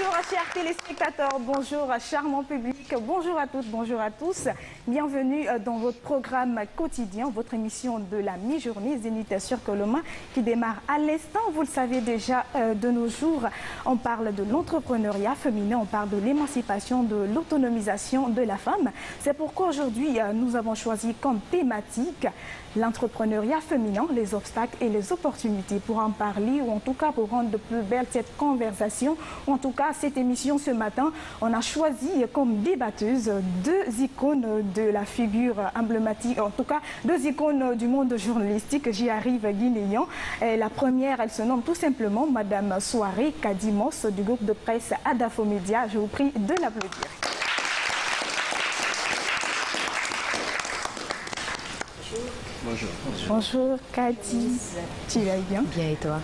Bonjour chers téléspectateurs, bonjour charmant public, bonjour à toutes, bonjour à tous. Bienvenue dans votre programme quotidien, votre émission de la mi-journée Zénith sur Coloma qui démarre à l'instant. Vous le savez déjà, de nos jours, on parle de l'entrepreneuriat féminin, on parle de l'émancipation, de l'autonomisation de la femme. C'est pourquoi aujourd'hui, nous avons choisi comme thématique l'entrepreneuriat féminin, les obstacles et les opportunités. Pour en parler, ou en tout cas pour rendre de plus belle cette conversation, ou en tout cas cette émission ce matin, on a choisi comme débatteuses deux icônes de la figure emblématique, en tout cas deux icônes du monde journalistique, j'y arrive guinéen. La première, elle se nomme tout simplement Madame Souaré Kadimos du groupe de presse Adafo Média. Je vous prie de l'applaudir. Bonjour. Bonjour Kadi, tu vas bien? Bien et toi?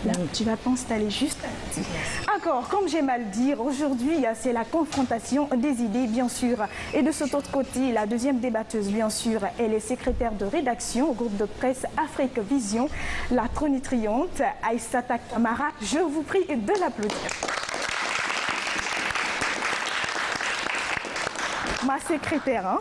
Là, tu vas t'installer juste. Encore, comme j'aime à le dire, aujourd'hui, c'est la confrontation des idées, bien sûr. Et de cet autre côté, la deuxième débatteuse, bien sûr, elle est secrétaire de rédaction au groupe de presse Afrique Vision, la tronitriante Aïssata Kamara. Je vous prie de l'applaudir. Ma secrétaire, hein?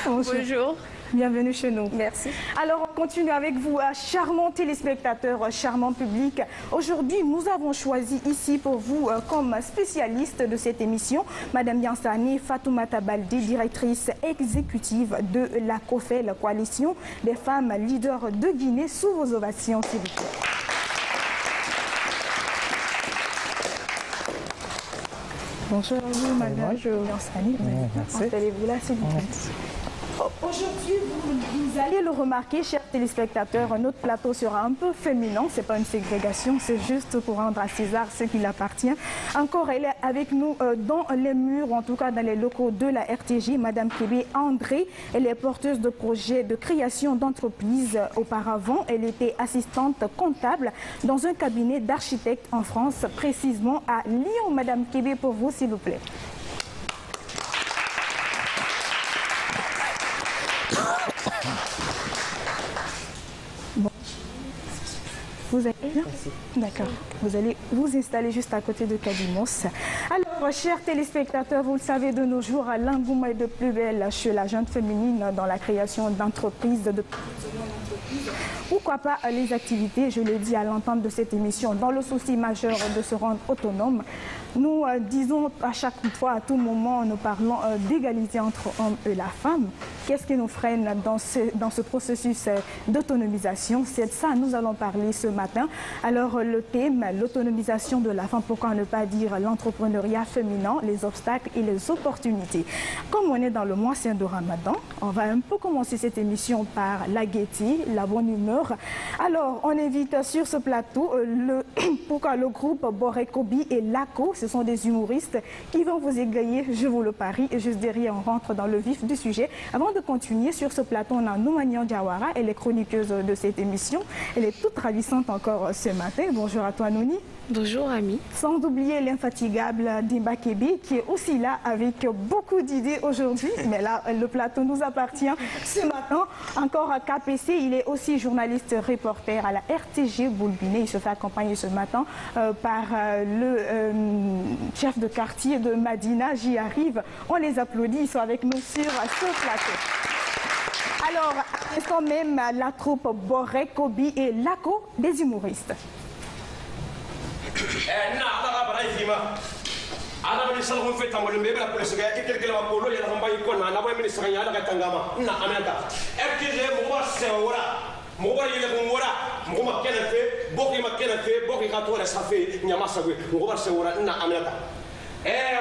Bonjour. Bienvenue chez nous. Merci. Alors, on continue avec vous, charmants téléspectateurs, charmants publics. Aujourd'hui, nous avons choisi ici pour vous, comme spécialiste de cette émission, Madame Yansani Fatoumata Baldé, directrice exécutive de la COFEL, la coalition des femmes leaders de Guinée, sous vos ovations, s'il vous plaît. Bonjour à vous, Madame Yansani. Merci. Installez-vous là, s'il vous plaît. Aujourd'hui, vous allez le remarquer, chers téléspectateurs, notre plateau sera un peu féminin. Ce n'est pas une ségrégation, c'est juste pour rendre à César ce qui lui appartient. Encore, elle est avec nous dans les murs, ou en tout cas dans les locaux de la RTJ, Madame Kébé André. Elle est porteuse de projets de création d'entreprises. Auparavant, elle était assistante comptable dans un cabinet d'architectes en France, précisément à Lyon. Madame Kébé, pour vous, s'il vous plaît. Vous allez bien? D'accord. Vous allez vous installer juste à côté de Kadimos. Alors, chers téléspectateurs, vous le savez, de nos jours, l'engouement est de plus belle chez la jeune féminine dans la création d'entreprises, de pourquoi pas les activités, je l'ai dit à l'entente de cette émission, dans le souci majeur de se rendre autonome. Nous disons à chaque fois, à tout moment, nous parlons d'égalité entre hommes et la femme. Qu'est-ce qui nous freine dans ce processus d'autonomisation? C'est de ça nous allons parler ce matin. Alors le thème, l'autonomisation de la femme, pourquoi ne pas dire l'entrepreneuriat féminin, les obstacles et les opportunités. Comme on est dans le mois saint de Ramadan, on va un peu commencer cette émission par la gaieté, la bonne humeur. Alors on invite sur ce plateau le groupe Borekobi et Lako. Ce sont des humoristes qui vont vous égayer, je vous le parie. Et juste derrière, on rentre dans le vif du sujet. Avant de continuer, sur ce plateau, on a Noumanian Diawara. Elle est chroniqueuse de cette émission. Elle est toute ravissante encore ce matin. Bonjour à toi, Nouni. Bonjour, Ami. Sans oublier l'infatigable Dimba Kébé, qui est aussi là avec beaucoup d'idées aujourd'hui. Mais là, le plateau nous appartient ce matin. Encore à KPC, il est aussi journaliste reporter à la RTG Boulbiné. Il se fait accompagner ce matin par le chef de quartier de Madina. J'y arrive. On les applaudit. Ils sont avec nous sur ce plateau. Alors, à l'instant même, la troupe Borekobi et Lako, des humoristes.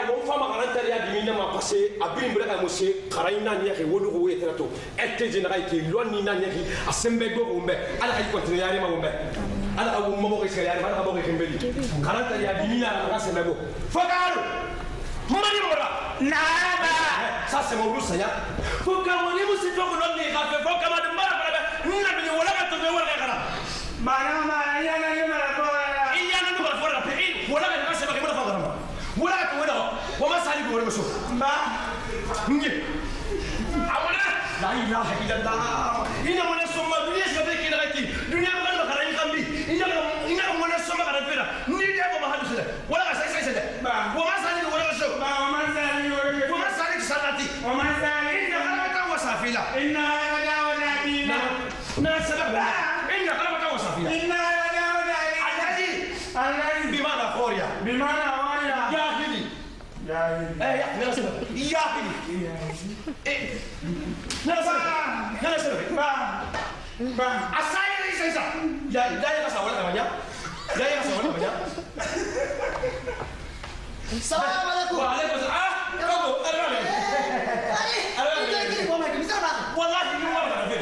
Mon femme a rentré à Dimina m'a passé à Bimbra à Mosé, Karaina Niaki, Wodou et Trato, et Généraïti, Luanina Niaki, à Sembego Umbe, à la Côte Umbe, à la Momo Israël, à la Momo Kimbeli, Karanta à Dimina à la Sembego. Focal Marimola Nada ça c'est mon rousse, ya Focal Monimo, c'est toi que l'on est, Focal de Mara, Nina, voilà que tu veux voir. Manama, il y a un numéro pour la pays, voilà que c'est pas que voilà que tu vois, on va salir pour le show. Bah, la ilaha illallah. Il y a mon somme, il y a ce qui est là. Il y a mon il y a mon somme à la fin. Ni il y a mon mal. Voilà, c'est ça. Bah, ومسالي ولا شو ومسالي سنتي إن قلبك وصافيلا إن سبب إن قلبك وصافيلا الذي بمعنى خوريا جاهلي يا سبب جاهلي لا سبب asal ini saya jaya kasawal namanya Assalamualaikum. Waalaikumsalam. Kamu ada Ini mau bisa Pak? wallahi ni wala ada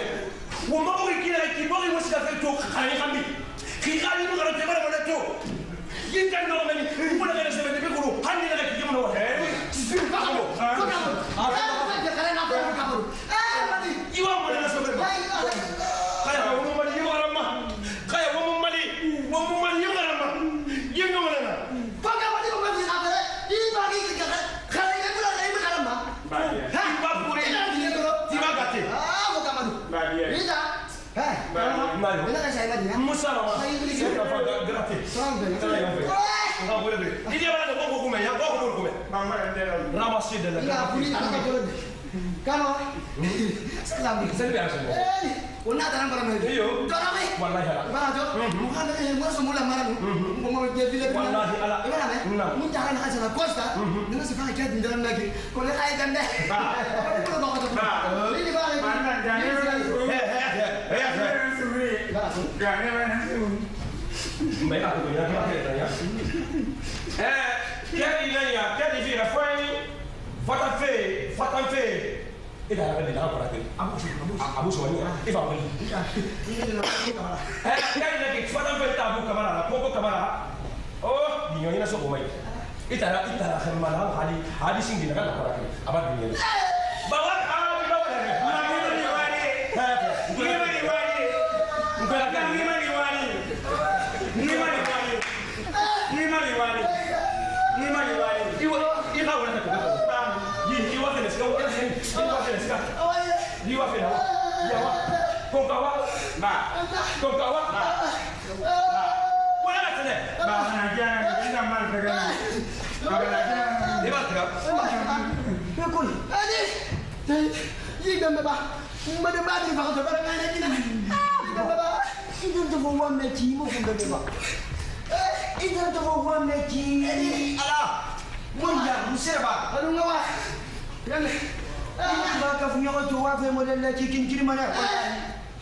wo ma ko kila ki bo ko sika to khani khambi khali no ngara te bara to yin kan no meni mo na se be ko hani na ki mo wa he iwa mo na so be kaya wo mo mali iwa ma kaya wo mo mali iwa ma yin no na Musa gratis. Enggak boleh beli. Ini apa ada kok kume ya? Kok kume? Mama ramasi de la. Kamu sekarang Saya biasa. Una tanam para medio. Iyo. Dorame. Wallahi ala. Mana jo? Bukan mau semula marah. Mau jadi lebih. Wallahi ala. Gimana me? Mun jangan aja la costa. Dengan sekarang kayak di dalam lagi. Kalau kayak kan deh. Kalau mau ketemu. Ini balik. Mana jangan. Baik aku ya ya. Quer ganhar, quer vir a frente, fata fe. Ida ada di dalam para kiri. Abu semuanya. Ifa beli. Kali lagi fata fe tabu kamera, poko kamera. Oh, dinyo ina so kumai. Ita malam hadi sing dina kan para kiri. Abad dinyo. Bawa Baka punya waktu apa model lagi kiri mana?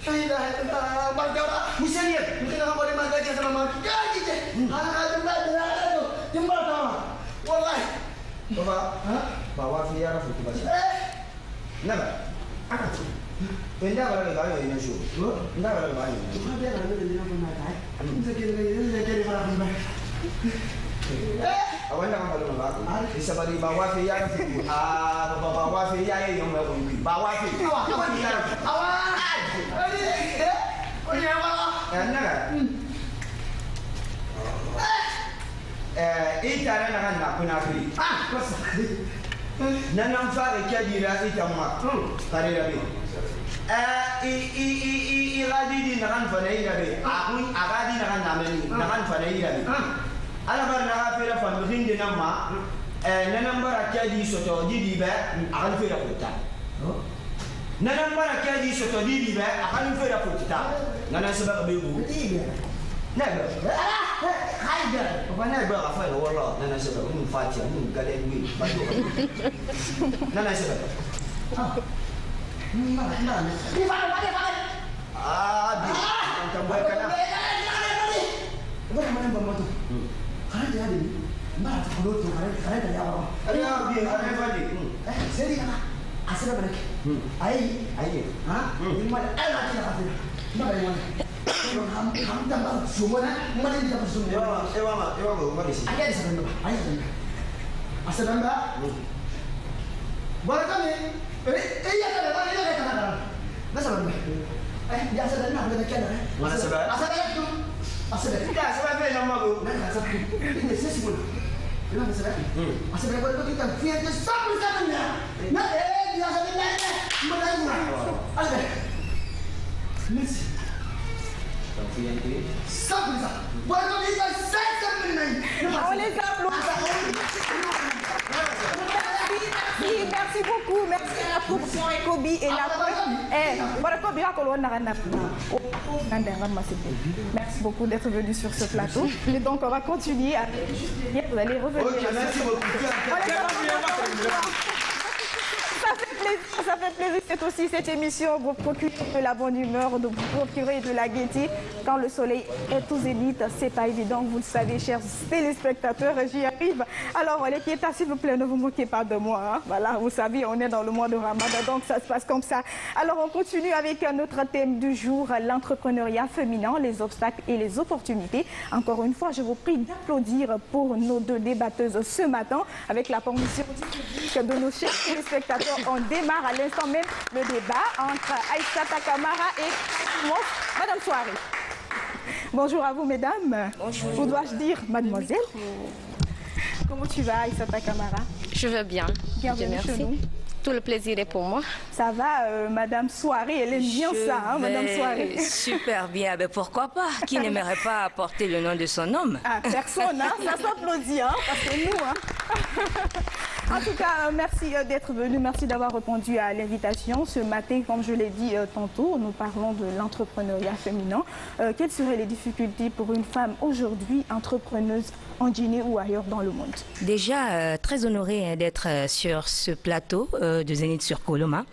Saya dah bangkara. Misalnya, mungkin orang boleh makan aja sama mak. Gaji je. Jumlah tu. Jumlah tu. Wallahi. Bapa, bawa via rafu tu basi. Nama? Apa tu? Benda kalau kita ada ini show. Benda kalau kita ada. Cuma dia kalau dia nak makan. Mungkin kita faham. Awak nak makan apa? Bisa bagi bawa via rafu. Bawa via yang mau beli. Bawa via. Awak. Ini apa? Nak? Ita na kan nak punafiri. Nanam fare kjadira ita ma. Tare rabi. I gadi di nakan fanai rabi. Aku agadi nakan nameni nakan fanai rabi. Ala bar na hafira fan bidin di namma. Nanam bara kjadi soto di ba akan fira puta. Nanam bara kjadi soto di ba akan fira puta. Nanam sebab bebu. Naga. Haida. Apa naga apa ya wallah. Nana sebab ini Fatihah ini kalian win. Nana sebab. Mana? Di mana? Di. Kita buatkan apa? Mana bang tu? Karena dia ada ni. Mana tak perlu tu? Karena dia apa? Ada bagi. Seri apa? Asal berapa? Ai. Ini mana? Lagi nak apa? Mana yang mana? Ham tambah semua mana dia dapat semua. Ewa di sini. Ada di sana. Asal anda. Boleh kami? Iya kan? Masa berapa? Dia asal anda boleh tak ada? Mana sebab? Asal itu. Asal itu. Tidak sebab apa yang mahu? Nah, asal itu. Ini semua. Ini asal itu. Asal berapa kita? Fiat sampai sana. Nah, dia asal ini. Mana? Ada. Miss. On les applaudit. Merci beaucoup, merci à Kobi et la Merci beaucoup d'être venu sur ce plateau. Et donc on va continuer à... Vous allez revenir. Ok, merci beaucoup. Ça fait plaisir, c'est aussi cette émission vous procure de la bonne humeur, de vous procurer de la gaieté. Quand le soleil est au zénith, c'est pas évident, vous le savez, chers téléspectateurs, j'y arrive. Alors les piétas, s'il vous plaît, ne vous moquez pas de moi. Hein. Voilà, vous savez, on est dans le mois de Ramadan, donc ça se passe comme ça. Alors on continue avec notre thème du jour, l'entrepreneuriat féminin, les obstacles et les opportunités. Encore une fois, je vous prie d'applaudir pour nos deux débatteuses ce matin, avec la permission du public de nos chers téléspectateurs. On démarre à l'instant même le débat entre Aïssata Kamara et Madame Souaré. Bonjour à vous, mesdames. Bonjour. Vous dois-je dire mademoiselle? Comment tu vas, Aïssata Kamara? Je vais bien. Bienvenue chez nous. Tout le plaisir est pour moi. Ça va, Madame Souaré, elle aime bien ça, hein, Madame Souaré. Super bien, ben pourquoi pas? Qui n'aimerait pas porter le nom de son homme? Ah, personne, hein, ça s'applaudit, hein, parce que nous, hein. En tout cas, merci d'être venu, merci d'avoir répondu à l'invitation. Ce matin, comme je l'ai dit tantôt, nous parlons de l'entrepreneuriat féminin. Quelles seraient les difficultés pour une femme aujourd'hui entrepreneuse en Guinée ou ailleurs dans le monde? Déjà, très honorée d'être sur ce plateau de Zénith sur Coloma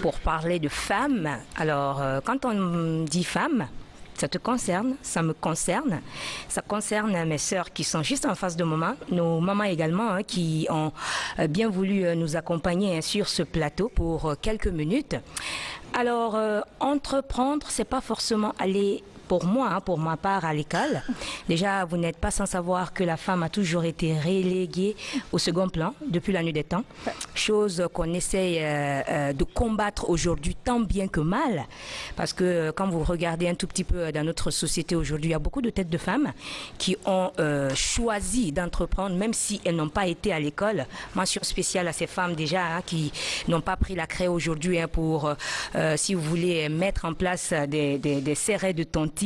pour parler de femmes. Alors, quand on dit femme, ça te concerne, ça me concerne, ça concerne mes sœurs qui sont juste en face de maman, nos mamans également hein, qui ont bien voulu nous accompagner hein, sur ce plateau pour quelques minutes. Alors, entreprendre, c'est pas forcément aller... Pour moi, hein, pour ma part à l'école, déjà vous n'êtes pas sans savoir que la femme a toujours été reléguée au second plan depuis la nuit des temps, chose qu'on essaye de combattre aujourd'hui tant bien que mal, parce que quand vous regardez un tout petit peu dans notre société aujourd'hui, il y a beaucoup de têtes de femmes qui ont choisi d'entreprendre, même si elles n'ont pas été à l'école. Mention spéciale à ces femmes déjà hein, qui n'ont pas pris la craie aujourd'hui hein, pour, si vous voulez, mettre en place des serrets de tontine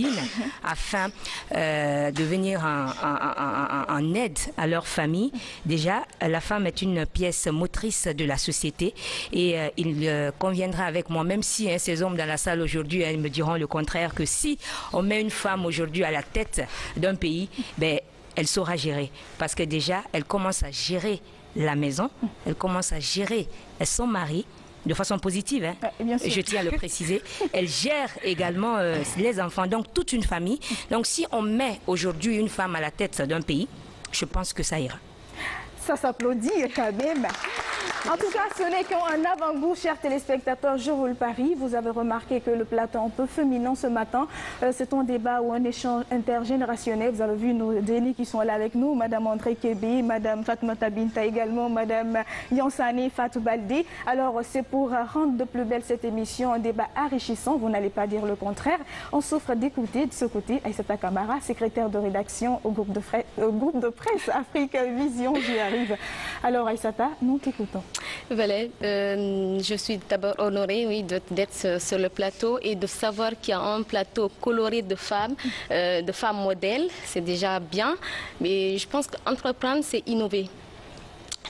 afin de venir en aide à leur famille. Déjà, la femme est une pièce motrice de la société et il conviendra avec moi, même si hein, ces hommes dans la salle aujourd'hui ils me diront le contraire, que si on met une femme aujourd'hui à la tête d'un pays, ben, elle saura gérer. Parce que déjà, elle commence à gérer la maison, elle commence à gérer son mari, de façon positive, hein. Je tiens à le préciser. Elle gère également les enfants, donc toute une famille. Donc si on met aujourd'hui une femme à la tête d'un pays, je pense que ça ira. Ça s'applaudit quand même. En tout cas, ce n'est qu'un avant-goût, chers téléspectateurs, je vous le parie. Vous avez remarqué que le plateau un peu féminin ce matin, c'est un débat ou un échange intergénérationnel. Vous avez vu nos aînés qui sont là avec nous, Madame André Kébé, Madame Fatmata Binta également, Madame Yansane Fatou Baldé. Alors, c'est pour rendre de plus belle cette émission, un débat enrichissant, vous n'allez pas dire le contraire. On s'offre d'écouter de ce côté Aïssata Kamara, secrétaire de rédaction au groupe de presse Afrique Vision, j'y arrive. Alors Aïssata, nous t'écoutons. Voilà, je suis d'abord honorée oui, d'être sur le plateau et de savoir qu'il y a un plateau coloré de femmes modèles, c'est déjà bien. Mais je pense qu'entreprendre, c'est innover.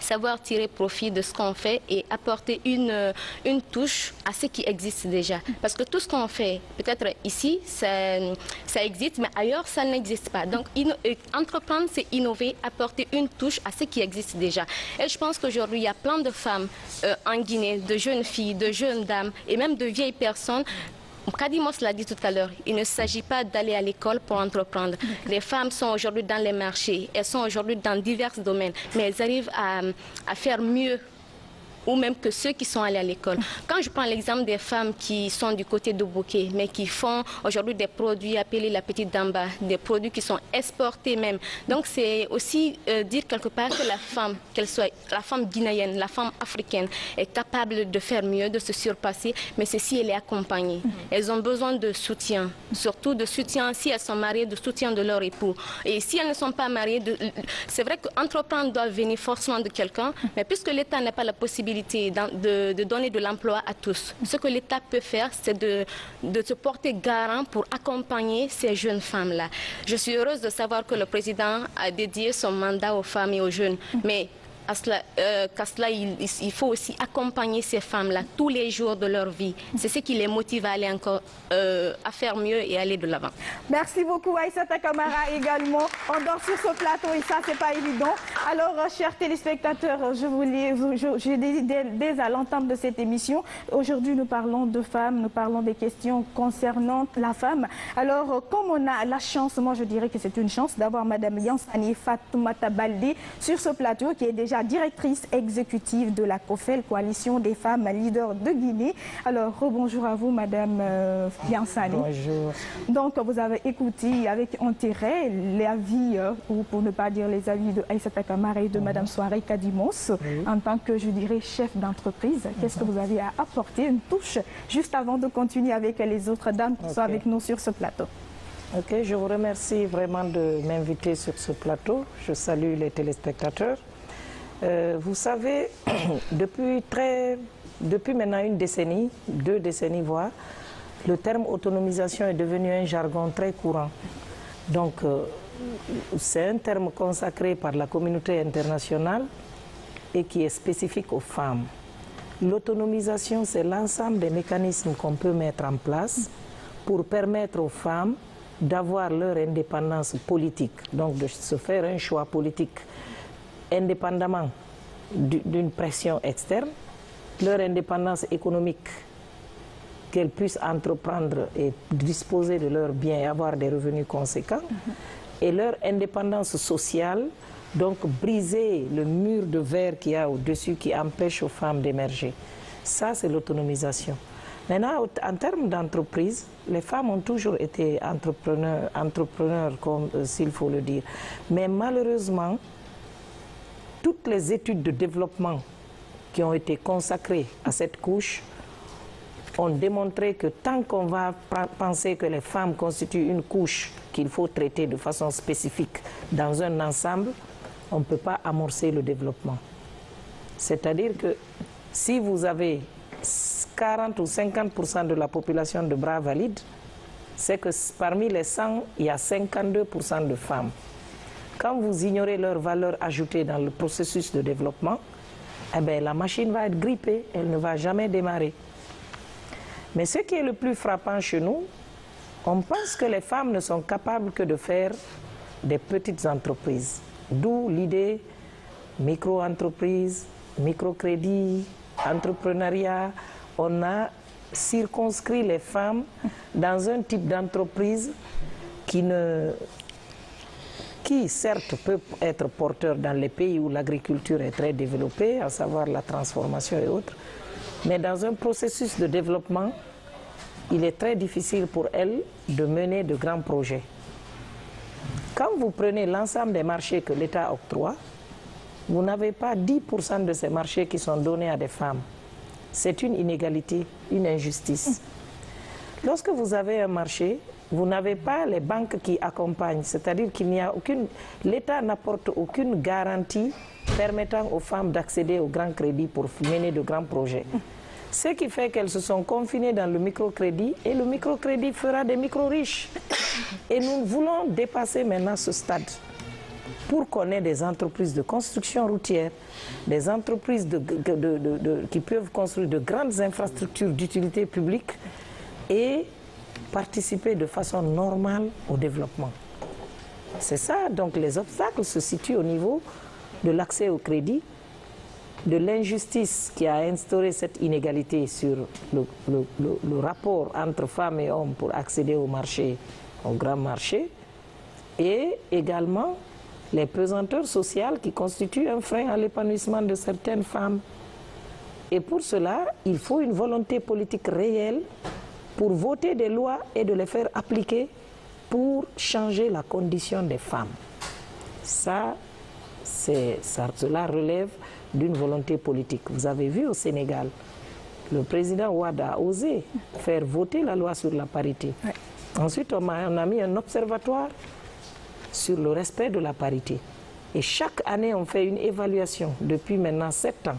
Savoir tirer profit de ce qu'on fait et apporter une touche à ce qui existe déjà. Parce que tout ce qu'on fait, peut-être ici, ça existe, mais ailleurs, ça n'existe pas. Donc, entreprendre, c'est innover, apporter une touche à ce qui existe déjà. Et je pense qu'aujourd'hui, il y a plein de femmes en Guinée, de jeunes filles, de jeunes dames et même de vieilles personnes. Kadimos l'a dit tout à l'heure, il ne s'agit pas d'aller à l'école pour entreprendre. Les femmes sont aujourd'hui dans les marchés, elles sont aujourd'hui dans divers domaines, mais elles arrivent à faire mieux ou même que ceux qui sont allés à l'école. Quand je prends l'exemple des femmes qui sont du côté de Bouquet, mais qui font aujourd'hui des produits appelés la petite damba, des produits qui sont exportés même. Donc c'est aussi dire quelque part que la femme, qu'elle soit la femme guinéenne, la femme africaine, est capable de faire mieux, de se surpasser, mais c'est si elle est accompagnée. Elles ont besoin de soutien, surtout de soutien si elles sont mariées, de soutien de leur époux. Et si elles ne sont pas mariées, c'est vrai qu'entreprendre doit venir forcément de quelqu'un, mais puisque l'État n'a pas la possibilité possibilité de donner de l'emploi à tous. Ce que l'État peut faire, c'est de se porter garant pour accompagner ces jeunes femmes-là. Je suis heureuse de savoir que le président a dédié son mandat aux femmes et aux jeunes. Mais qu'à cela, il faut aussi accompagner ces femmes-là tous les jours de leur vie. C'est ce qui les motive à aller encore à faire mieux et aller de l'avant. Merci beaucoup Aïssata Camara également. On dort sur ce plateau et ça, c'est pas évident. Alors, chers téléspectateurs, je dis dès à l'entame de cette émission, aujourd'hui nous parlons de femmes, nous parlons des questions concernant la femme. Alors, comme on a la chance, moi je dirais que c'est une chance d'avoir Madame Yansani Fatoumata Baldé sur ce plateau, qui est déjà directrice exécutive de la COFEL, Coalition des femmes leaders de Guinée. Alors, rebonjour à vous, Madame Yansani. Bonjour. Donc, vous avez écouté avec intérêt les avis, ou pour ne pas dire les avis de Aïssata Camara et de Madame Soirée Kadimos, en tant que, je dirais, chef d'entreprise. Qu'est-ce que vous avez à apporter, une touche, juste avant de continuer avec les autres dames qui sont avec nous sur ce plateau? Ok, je vous remercie vraiment de m'inviter sur ce plateau. Je salue les téléspectateurs. Vous savez, depuis maintenant une décennie, 2 décennies voire, le terme autonomisation est devenu un jargon très courant. Donc, c'est un terme consacré par la communauté internationale et qui est spécifique aux femmes. L'autonomisation, c'est l'ensemble des mécanismes qu'on peut mettre en place pour permettre aux femmes d'avoir leur indépendance politique, donc de se faire un choix politique indépendamment d'une pression externe, leur indépendance économique, qu'elles puissent entreprendre et disposer de leurs biens et avoir des revenus conséquents, et leur indépendance sociale, donc briser le mur de verre qu'il y a au-dessus qui empêche aux femmes d'émerger. Ça, c'est l'autonomisation. Maintenant, en termes d'entreprise, les femmes ont toujours été entrepreneurs, s'il faut le dire. Mais malheureusement, toutes les études de développement qui ont été consacrées à cette couche ont démontré que tant qu'on va penser que les femmes constituent une couche qu'il faut traiter de façon spécifique dans un ensemble, on ne peut pas amorcer le développement. C'est-à-dire que si vous avez 40 ou 50% de la population de bras valides, c'est que parmi les 100, il y a 52% de femmes. Quand vous ignorez leur valeur ajoutée dans le processus de développement, eh bien, la machine va être grippée, elle ne va jamais démarrer. Mais ce qui est le plus frappant chez nous, on pense que les femmes ne sont capables que de faire des petites entreprises. D'où l'idée micro-entreprise, microcrédit, entrepreneuriat. On a circonscrit les femmes dans un type d'entreprise qui certes peut être porteur dans les pays où l'agriculture est très développée, à savoir la transformation et autres, mais dans un processus de développement, il est très difficile pour elles de mener de grands projets. Quand vous prenez l'ensemble des marchés que l'État octroie, vous n'avez pas 10% de ces marchés qui sont donnés à des femmes. C'est une inégalité, une injustice. Lorsque vous avez un marché, vous n'avez pas les banques qui accompagnent, c'est-à-dire qu'il n'y a l'État n'apporte aucune garantie permettant aux femmes d'accéder au grand crédit pour mener de grands projets. Ce qui fait qu'elles se sont confinées dans le microcrédit et le microcrédit fera des micro-riches. Et nous voulons dépasser maintenant ce stade pour qu'on ait des entreprises de construction routière, des entreprises qui peuvent construire de grandes infrastructures d'utilité publique et participer de façon normale au développement. C'est ça, donc les obstacles se situent au niveau de l'accès au crédit, de l'injustice qui a instauré cette inégalité sur le rapport entre femmes et hommes pour accéder au marché, au grand marché, et également les pesanteurs sociales qui constituent un frein à l'épanouissement de certaines femmes. Et pour cela, il faut une volonté politique réelle pour voter des lois et de les faire appliquer pour changer la condition des femmes. Cela relève d'une volonté politique. Vous avez vu au Sénégal, le président Ouad a osé faire voter la loi sur la parité. Ouais. Ensuite, on a mis un observatoire sur le respect de la parité. Et chaque année, on fait une évaluation, depuis maintenant 7 ans,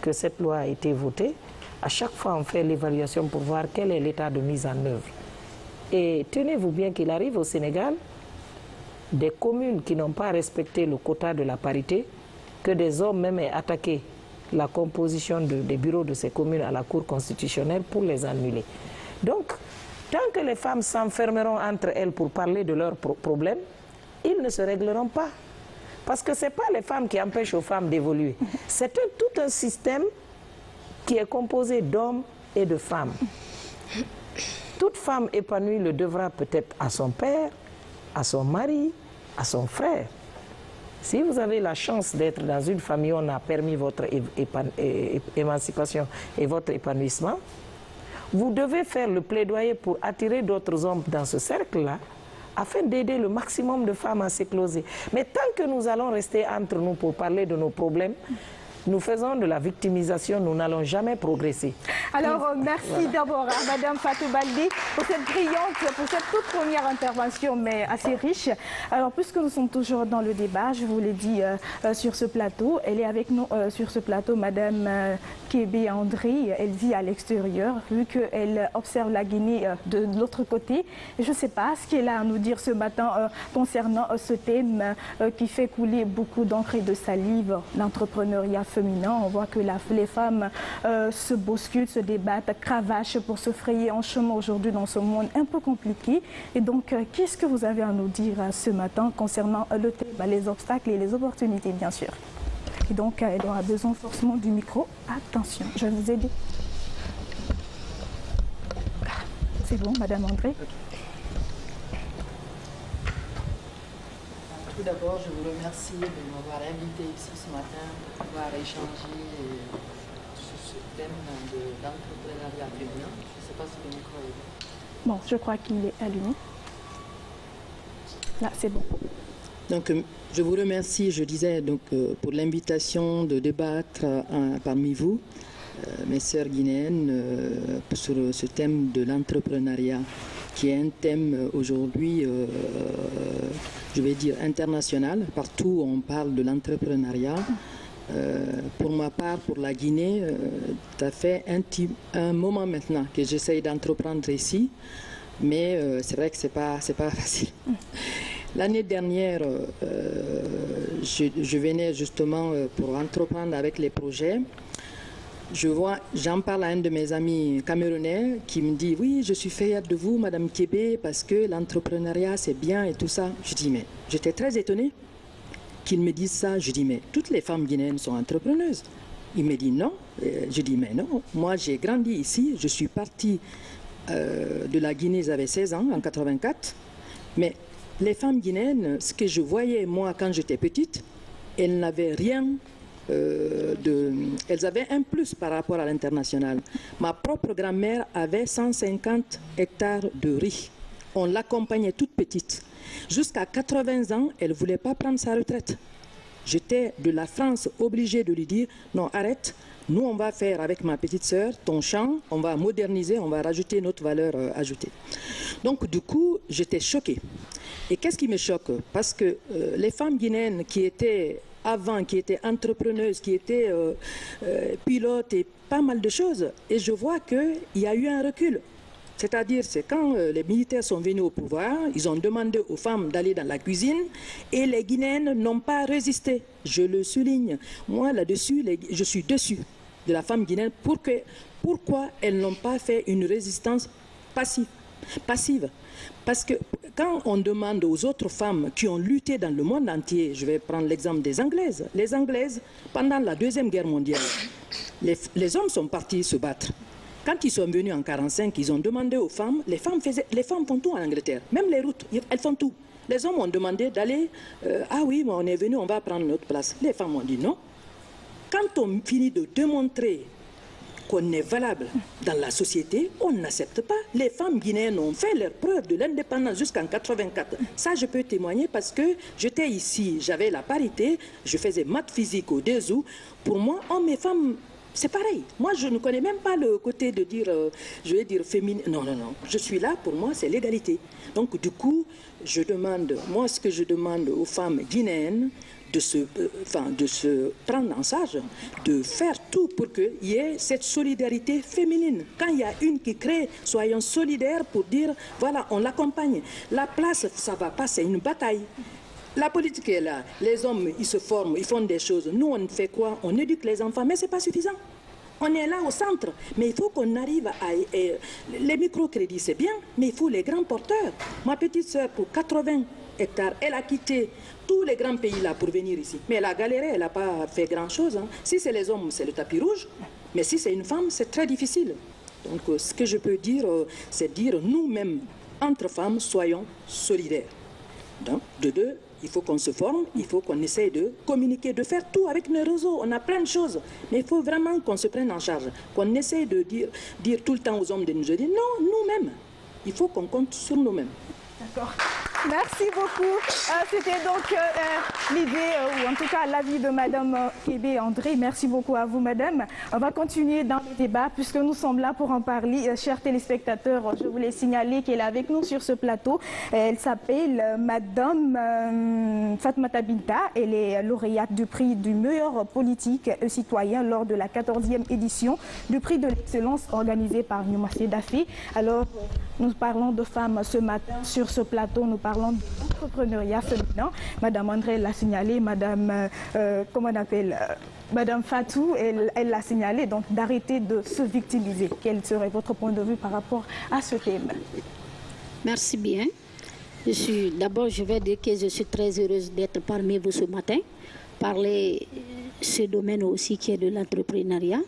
que cette loi a été votée, à chaque fois on fait l'évaluation pour voir quel est l'état de mise en œuvre. Et tenez-vous bien qu'il arrive au Sénégal, des communes qui n'ont pas respecté le quota de la parité, que des hommes même aient attaqué la composition des bureaux de ces communes à la Cour constitutionnelle pour les annuler. Donc, tant que les femmes s'enfermeront entre elles pour parler de leurs problèmes, ils ne se régleront pas. Parce que ce n'est pas les femmes qui empêchent aux femmes d'évoluer. C'est tout un système qui est composé d'hommes et de femmes. Toute femme épanouie le devra peut-être à son père, à son mari, à son frère. Si vous avez la chance d'être dans une famille où on a permis votre émancipation et votre épanouissement, vous devez faire le plaidoyer pour attirer d'autres hommes dans ce cercle-là afin d'aider le maximum de femmes à s'écloser. Mais tant que nous allons rester entre nous pour parler de nos problèmes, nous faisons de la victimisation, nous n'allons jamais progresser. Alors, merci d'abord à Madame Fatou Baldé pour cette brillante, pour cette toute première intervention, mais assez riche. Alors, puisque nous sommes toujours dans le débat, je vous l'ai dit sur ce plateau, elle est avec nous sur ce plateau, Madame Kébé André. Elle vit à l'extérieur, vu qu'elle observe la Guinée de l'autre côté. Et je ne sais pas ce qu'elle a à nous dire ce matin concernant ce thème qui fait couler beaucoup d'encre et de salive, l'entrepreneuriat féminin. On voit que les femmes se bousculent, se débattent, cravachent pour se frayer en chemin aujourd'hui dans ce monde un peu compliqué. Et donc, qu'est-ce que vous avez à nous dire ce matin concernant le thème, les obstacles et les opportunités, bien sûr. Et donc, elle aura besoin forcément du micro. Attention, je vais vous aider. C'est bon, Madame André. Tout d'abord, je vous remercie de m'avoir invité ici ce matin pour pouvoir échanger sur ce thème de l'entrepreneuriat féminin. Je ne sais pas si le micro est bon. Bon, je crois qu'il est allumé. Là, c'est bon. Donc, je vous remercie, je disais, donc, pour l'invitation de débattre parmi vous, mes sœurs guinéennes, sur ce thème de l'entrepreneuriat, qui est un thème aujourd'hui, je vais dire, international. Partout on parle de l'entrepreneuriat. Pour ma part, pour la Guinée, ça fait un moment maintenant que j'essaye d'entreprendre ici, mais c'est vrai que c'est pas facile. L'année dernière, je venais justement pour entreprendre avec les projets. J'en parle à un de mes amis camerounais qui me dit « Oui, je suis fière de vous, Madame Kébé, parce que l'entrepreneuriat, c'est bien et tout ça. » Je dis « Mais j'étais très étonnée qu'il me dise ça. » Je dis « Mais toutes les femmes guinéennes sont entrepreneuses. » Il me dit « Non. » Je dis « Mais non, moi j'ai grandi ici, je suis partie de la Guinée, j'avais 16 ans, en 84. Mais les femmes guinéennes, ce que je voyais moi quand j'étais petite, elles n'avaient rien. Elles avaient un plus par rapport à l'international. Ma propre grand-mère avait 150 hectares de riz. On l'accompagnait toute petite. Jusqu'à 80 ans, elle ne voulait pas prendre sa retraite. J'étais de la France obligée de lui dire « Non, arrête, nous on va faire avec ma petite sœur ton champ, on va moderniser, on va rajouter notre valeur ajoutée. » Donc du coup, j'étais choquée. Et qu'est-ce qui me choque? Parce que les femmes guinéennes qui étaient avant, qui étaient entrepreneuses, qui étaient pilotes et pas mal de choses. Et je vois qu'il y a eu un recul. C'est-à-dire, c'est quand les militaires sont venus au pouvoir, ils ont demandé aux femmes d'aller dans la cuisine et les Guinéennes n'ont pas résisté. Je le souligne. Moi, là-dessus, je suis dessus de la femme guinéenne. Pourquoi elles n'ont pas fait une résistance passive? Parce que quand on demande aux autres femmes qui ont lutté dans le monde entier, je vais prendre l'exemple des Anglaises. Les Anglaises, pendant la Deuxième Guerre mondiale, les hommes sont partis se battre. Quand ils sont venus en 1945, ils ont demandé aux femmes, les femmes font tout en Angleterre, même les routes, elles font tout. Les hommes ont demandé d'aller, ah oui, mais on est venu, on va prendre notre place. Les femmes ont dit non. Quand on finit de démontrer qu'on est valable dans la société, on n'accepte pas. Les femmes guinéennes ont fait leur preuve de l'indépendance jusqu'en 1984. Ça, je peux témoigner parce que j'étais ici, j'avais la parité, je faisais maths physique au DESU. Pour moi, hommes et femmes, c'est pareil. Moi, je ne connais même pas le côté de dire, je vais dire féminin. Non, non, non. Je suis là, pour moi, c'est l'égalité. Donc, du coup, je demande, moi, ce que je demande aux femmes guinéennes, de se prendre en charge, de faire tout pour qu'il y ait cette solidarité féminine. Quand il y a une qui crée, soyons solidaires pour dire, voilà, on l'accompagne. La place, ça ne va pas, c'est une bataille. La politique est là, les hommes, ils se forment, ils font des choses. Nous, on fait quoi? On éduque les enfants, mais ce n'est pas suffisant. On est là au centre, mais il faut qu'on arrive à... les microcrédits, c'est bien, mais il faut les grands porteurs. Ma petite soeur, pour 80 hectares, elle a quitté tous les grands pays là pour venir ici. Mais elle a galéré, elle n'a pas fait grand-chose. Hein. Si c'est les hommes, c'est le tapis rouge. Mais si c'est une femme, c'est très difficile. Donc ce que je peux dire, c'est dire nous-mêmes, entre femmes, soyons solidaires. Donc, de deux, il faut qu'on se forme, il faut qu'on essaye de communiquer, de faire tout avec nos réseaux. On a plein de choses, mais il faut vraiment qu'on se prenne en charge, qu'on essaye de dire tout le temps aux hommes de nous dire non, nous-mêmes. Il faut qu'on compte sur nous-mêmes. D'accord. Merci beaucoup. C'était donc l'idée, ou en tout cas l'avis de Madame Kébé André. Merci beaucoup à vous, Madame. On va continuer dans le débat puisque nous sommes là pour en parler. Chers téléspectateurs, je voulais signaler qu'elle est avec nous sur ce plateau. Elle s'appelle Madame Fatmata Binta. Elle est lauréate du prix du meilleur politique citoyen lors de la 14e édition du prix de l'excellence organisé par Nyouma Sedafi. Alors, nous parlons de femmes ce matin sur ce plateau. Nous parlons d'entrepreneuriat féminin. Madame André l'a signalé, Madame, comment on appelle, Madame Fatou, elle l'a signalé, donc d'arrêter de se victimiser. Quel serait votre point de vue par rapport à ce thème? Merci bien. D'abord, je vais dire que je suis très heureuse d'être parmi vous ce matin, parler ce domaine aussi qui est de l'entrepreneuriat.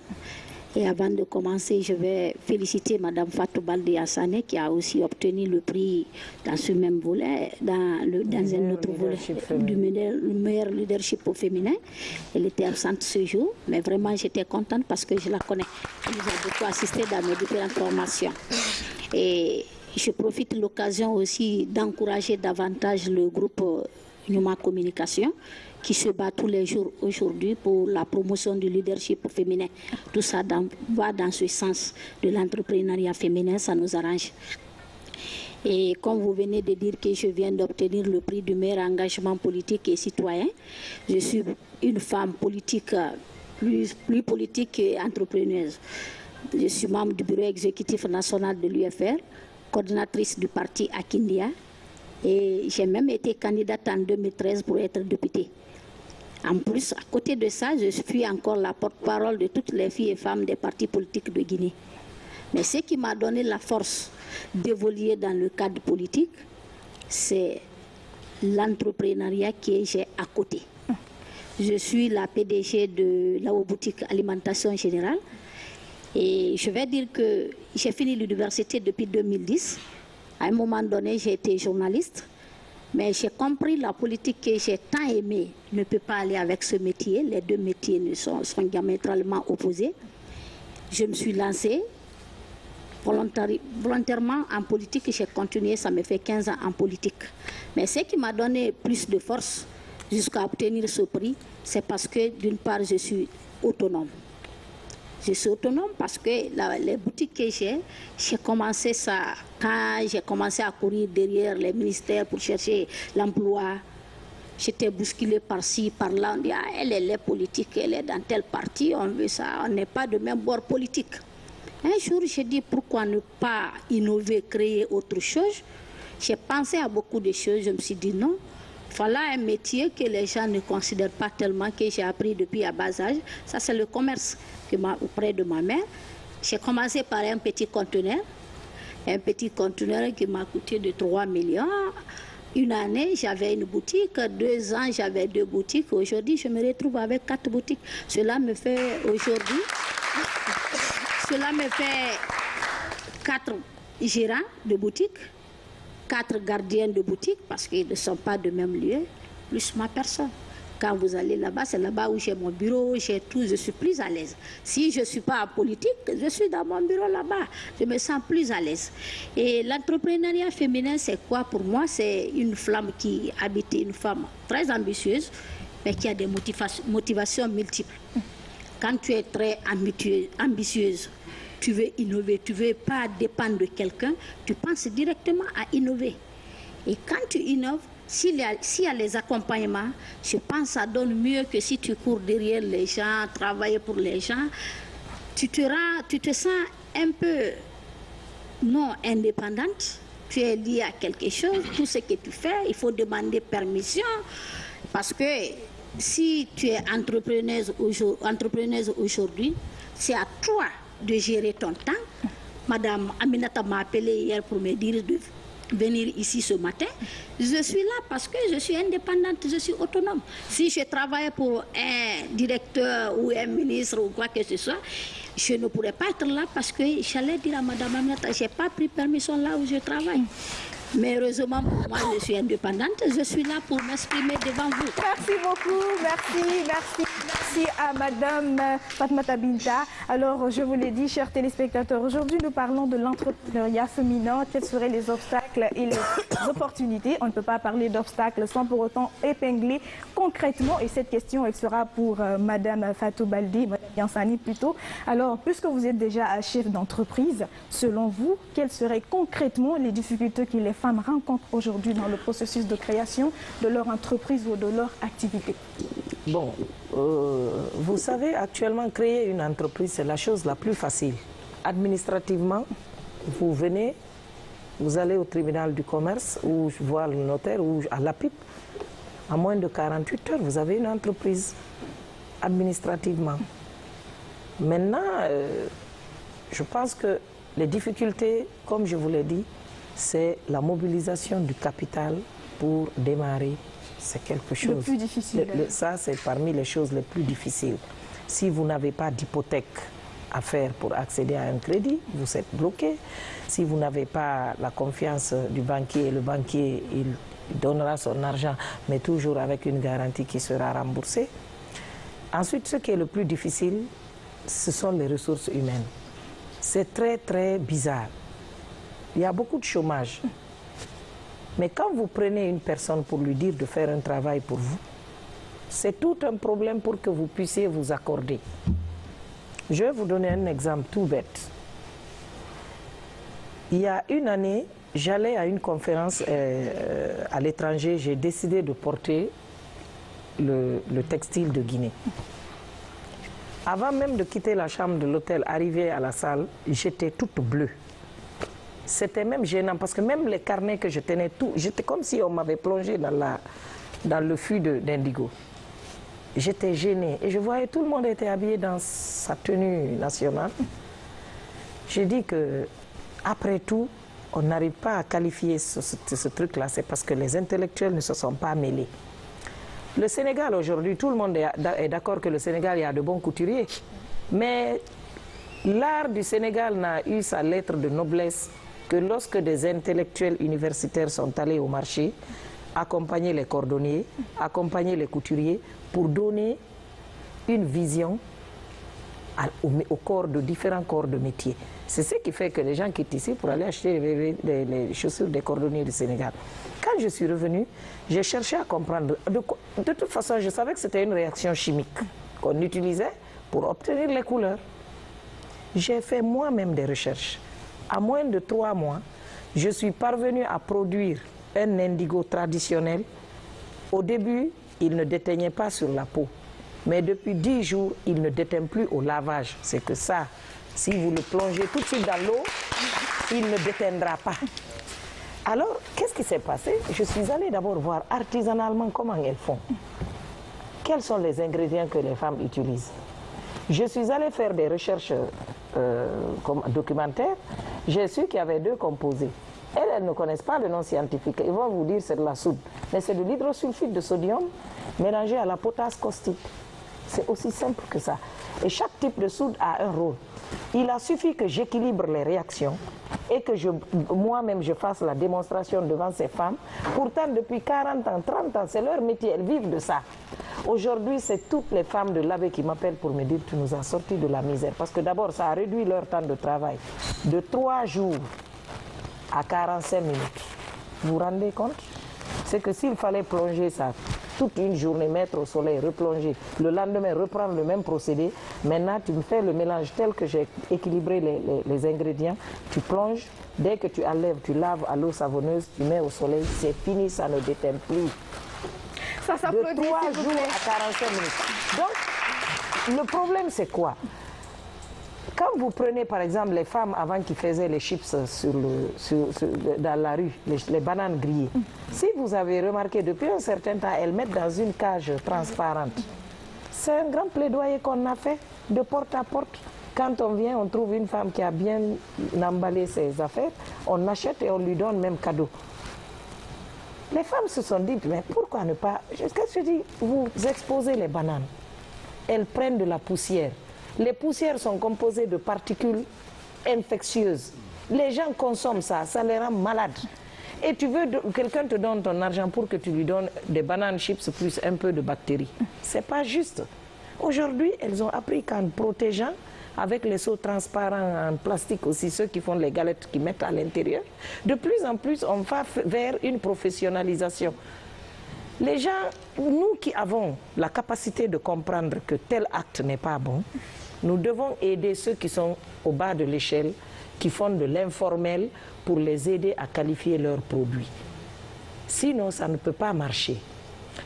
Et avant de commencer, je vais féliciter Mme Fatou Baldé Hassane qui a aussi obtenu le prix dans ce même volet, dans un autre volet du meilleur leadership au féminin. Elle était absente ce jour, mais vraiment j'étais contente parce que je la connais. Elle nous a beaucoup assisté dans nos différentes formations. Et je profite de l'occasion aussi d'encourager davantage le groupe Nyouma Communication qui se bat tous les jours aujourd'hui pour la promotion du leadership féminin. Tout ça va dans ce sens de l'entrepreneuriat féminin, ça nous arrange. Et comme vous venez de dire que je viens d'obtenir le prix du meilleur engagement politique et citoyen, je suis une femme politique, plus politique qu'entrepreneuse. Je suis membre du bureau exécutif national de l'UFR, coordinatrice du parti Akindia, et j'ai même été candidate en 2013 pour être députée. En plus, à côté de ça, je suis encore la porte-parole de toutes les filles et femmes des partis politiques de Guinée. Mais ce qui m'a donné la force d'évoluer dans le cadre politique, c'est l'entrepreneuriat que j'ai à côté. Je suis la PDG de la boutique Alimentation Générale et je vais dire que j'ai fini l'université depuis 2010. À un moment donné, j'ai été journaliste. Mais j'ai compris la politique que j'ai tant aimée ne peut pas aller avec ce métier. Les deux métiers sont diamétralement opposés. Je me suis lancée volontairement en politique et j'ai continué, ça me fait 15 ans en politique. Mais ce qui m'a donné plus de force jusqu'à obtenir ce prix, c'est parce que d'une part, je suis autonome. Je suis autonome parce que les boutiques que j'ai commencé ça quand j'ai commencé à courir derrière les ministères pour chercher l'emploi. J'étais bousculée par-ci, par-là. On dit, ah, elle est politique, elle est dans tel parti, on veut ça, on n'est pas de même bord politique. Un jour, j'ai dit, pourquoi ne pas innover, créer autre chose? J'ai pensé à beaucoup de choses, je me suis dit non. Voilà un métier que les gens ne considèrent pas tellement, que j'ai appris depuis à bas âge. Ça, c'est le commerce auprès de ma mère. J'ai commencé par un petit conteneur qui m'a coûté de 3 millions. Une année, j'avais une boutique. 2 ans, j'avais 2 boutiques. Aujourd'hui, je me retrouve avec 4 boutiques. Cela me fait 4 gérants de boutiques. 4 gardiens de boutique parce qu'ils ne sont pas de même lieu, plus ma personne. Quand vous allez là-bas, c'est là-bas où j'ai mon bureau, j'ai tout, je suis plus à l'aise. Si je ne suis pas en politique, je suis dans mon bureau là-bas, je me sens plus à l'aise. Et l'entrepreneuriat féminin, c'est quoi pour moi? C'est une flamme qui habite, une femme très ambitieuse, mais qui a des motivations multiples. Quand tu es très ambitieuse, tu veux innover, tu ne veux pas dépendre de quelqu'un, tu penses directement à innover. Et quand tu innoves, s'il y a les accompagnements, je pense que ça donne mieux que si tu cours derrière les gens, travailler pour les gens. Tu te sens un peu non indépendante. Tu es lié à quelque chose. Tout ce que tu fais, il faut demander permission. Parce que si tu es entrepreneuse aujourd'hui, c'est à toi de gérer ton temps. Madame Aminata m'a appelé hier pour me dire de venir ici ce matin. Je suis là parce que je suis indépendante, je suis autonome. Si je travaille pour un directeur ou un ministre ou quoi que ce soit, je ne pourrais pas être là parce que j'allais dire à Madame Aminata, je n'ai pas pris permission là où je travaille. Mais heureusement, pour moi, je suis indépendante. Je suis là pour m'exprimer devant vous. Merci beaucoup. Merci à Madame Fatmata Binta. Alors, je vous l'ai dit, chers téléspectateurs, aujourd'hui, nous parlons de l'entrepreneuriat féminin. Quels seraient les obstacles et les opportunités? On ne peut pas parler d'obstacles sans pour autant épingler concrètement. Et cette question, elle sera pour Madame Fatou Baldi, Madame Yansani plutôt. Alors, puisque vous êtes déjà chef d'entreprise, selon vous, quelles seraient concrètement les difficultés que les femmes rencontrent aujourd'hui dans le processus de création de leur entreprise ou de leur activité? Bon, vous savez, actuellement, créer une entreprise, c'est la chose la plus facile. Administrativement, vous venez, vous allez au tribunal du commerce ou voir le notaire ou à l'APIP. En moins de 48 heures, vous avez une entreprise administrativement. Maintenant, je pense que les difficultés, comme je vous l'ai dit, c'est la mobilisation du capital pour démarrer. C'est quelque chose. Le plus difficile. Ça, c'est parmi les choses les plus difficiles. Si vous n'avez pas d'hypothèque à faire pour accéder à un crédit, vous êtes bloqué. Si vous n'avez pas la confiance du banquier, le banquier, il donnera son argent, mais toujours avec une garantie qui sera remboursée. Ensuite, ce qui est le plus difficile, ce sont les ressources humaines. C'est très, très bizarre. Il y a beaucoup de chômage. Mais quand vous prenez une personne pour lui dire de faire un travail pour vous, c'est tout un problème pour que vous puissiez vous accorder. Je vais vous donner un exemple tout bête. Il y a une année, j'allais à une conférence à l'étranger, j'ai décidé de porter le textile de Guinée. Avant même de quitter la chambre de l'hôtel, arriver à la salle, j'étais toute bleue. C'était même gênant parce que même les carnets que je tenais, tout, j'étais comme si on m'avait plongé dans le fût d'indigo. J'étais gênée et je voyais tout le monde était habillé dans sa tenue nationale. J'ai dit que après tout, on n'arrive pas à qualifier ce truc-là, c'est parce que les intellectuels ne se sont pas mêlés. Le Sénégal aujourd'hui, tout le monde est d'accord que le Sénégal, il y a de bons couturiers. Mais l'art du Sénégal n'a eu sa lettre de noblesse que lorsque des intellectuels universitaires sont allés au marché, accompagner les cordonniers, accompagner les couturiers pour donner une vision aux corps de différents corps de métier. C'est ce qui fait que les gens quittent ici pour aller acheter les chaussures des cordonniers du Sénégal. Quand je suis revenue, j'ai cherché à comprendre. De toute façon, je savais que c'était une réaction chimique qu'on utilisait pour obtenir les couleurs. J'ai fait moi-même des recherches. À moins de 3 mois, je suis parvenue à produire un indigo traditionnel. Au début, il ne déteignait pas sur la peau. Mais depuis 10 jours, il ne déteint plus au lavage. C'est que ça, si vous le plongez tout de suite dans l'eau, il ne déteindra pas. Alors, qu'est-ce qui s'est passé? Je suis allée d'abord voir artisanalement comment elles font. Quels sont les ingrédients que les femmes utilisent? Je suis allée faire des recherches documentaires. J'ai su qu'il y avait 2 composés. Elles ne connaissent pas le nom scientifique. Ils vont vous dire que c'est de la soude. Mais c'est de l'hydrosulfite de sodium mélangé à la potasse caustique. C'est aussi simple que ça. Et chaque type de soude a un rôle. Il a suffi que j'équilibre les réactions et que moi-même je fasse la démonstration devant ces femmes. Pourtant, depuis 40 ans, 30 ans, c'est leur métier, elles vivent de ça. Aujourd'hui, c'est toutes les femmes de l'ABE qui m'appellent pour me dire « tu nous as sortis de la misère ». Parce que d'abord, ça a réduit leur temps de travail de 3 jours à 45 minutes. Vous vous rendez compte? C'est que s'il fallait plonger ça toute une journée, mettre au soleil, replonger. Le lendemain, reprendre le même procédé. Maintenant, tu me fais le mélange tel que j'ai équilibré les ingrédients. Tu plonges. Dès que tu enlèves, tu laves à l'eau savonneuse, tu mets au soleil. C'est fini, ça ne déteint plus. Ça s'applaudit, de 3 jours à 45 minutes. Donc, le problème, c'est quoi? Quand vous prenez, par exemple, les femmes avant qui faisaient les chips dans la rue, les bananes grillées, si vous avez remarqué, depuis un certain temps, elles mettent dans une cage transparente. C'est un grand plaidoyer qu'on a fait, de porte à porte. Quand on vient, on trouve une femme qui a bien emballé ses affaires, on achète et on lui donne même cadeau. Les femmes se sont dites, mais pourquoi ne pas... Qu'est-ce que je dis? Vous exposez les bananes, elles prennent de la poussière. Les poussières sont composées de particules infectieuses. Les gens consomment ça, ça les rend malades. Et tu veux, quelqu'un te donne ton argent pour que tu lui donnes des bananes chips plus un peu de bactéries. C'est pas juste. Aujourd'hui, elles ont appris qu'en protégeant, avec les seaux transparents en plastique aussi, ceux qui font les galettes qui mettent à l'intérieur, de plus en plus, on va vers une professionnalisation. Les gens, nous qui avons la capacité de comprendre que tel acte n'est pas bon, nous devons aider ceux qui sont au bas de l'échelle, qui font de l'informel, pour les aider à qualifier leurs produits. Sinon, ça ne peut pas marcher.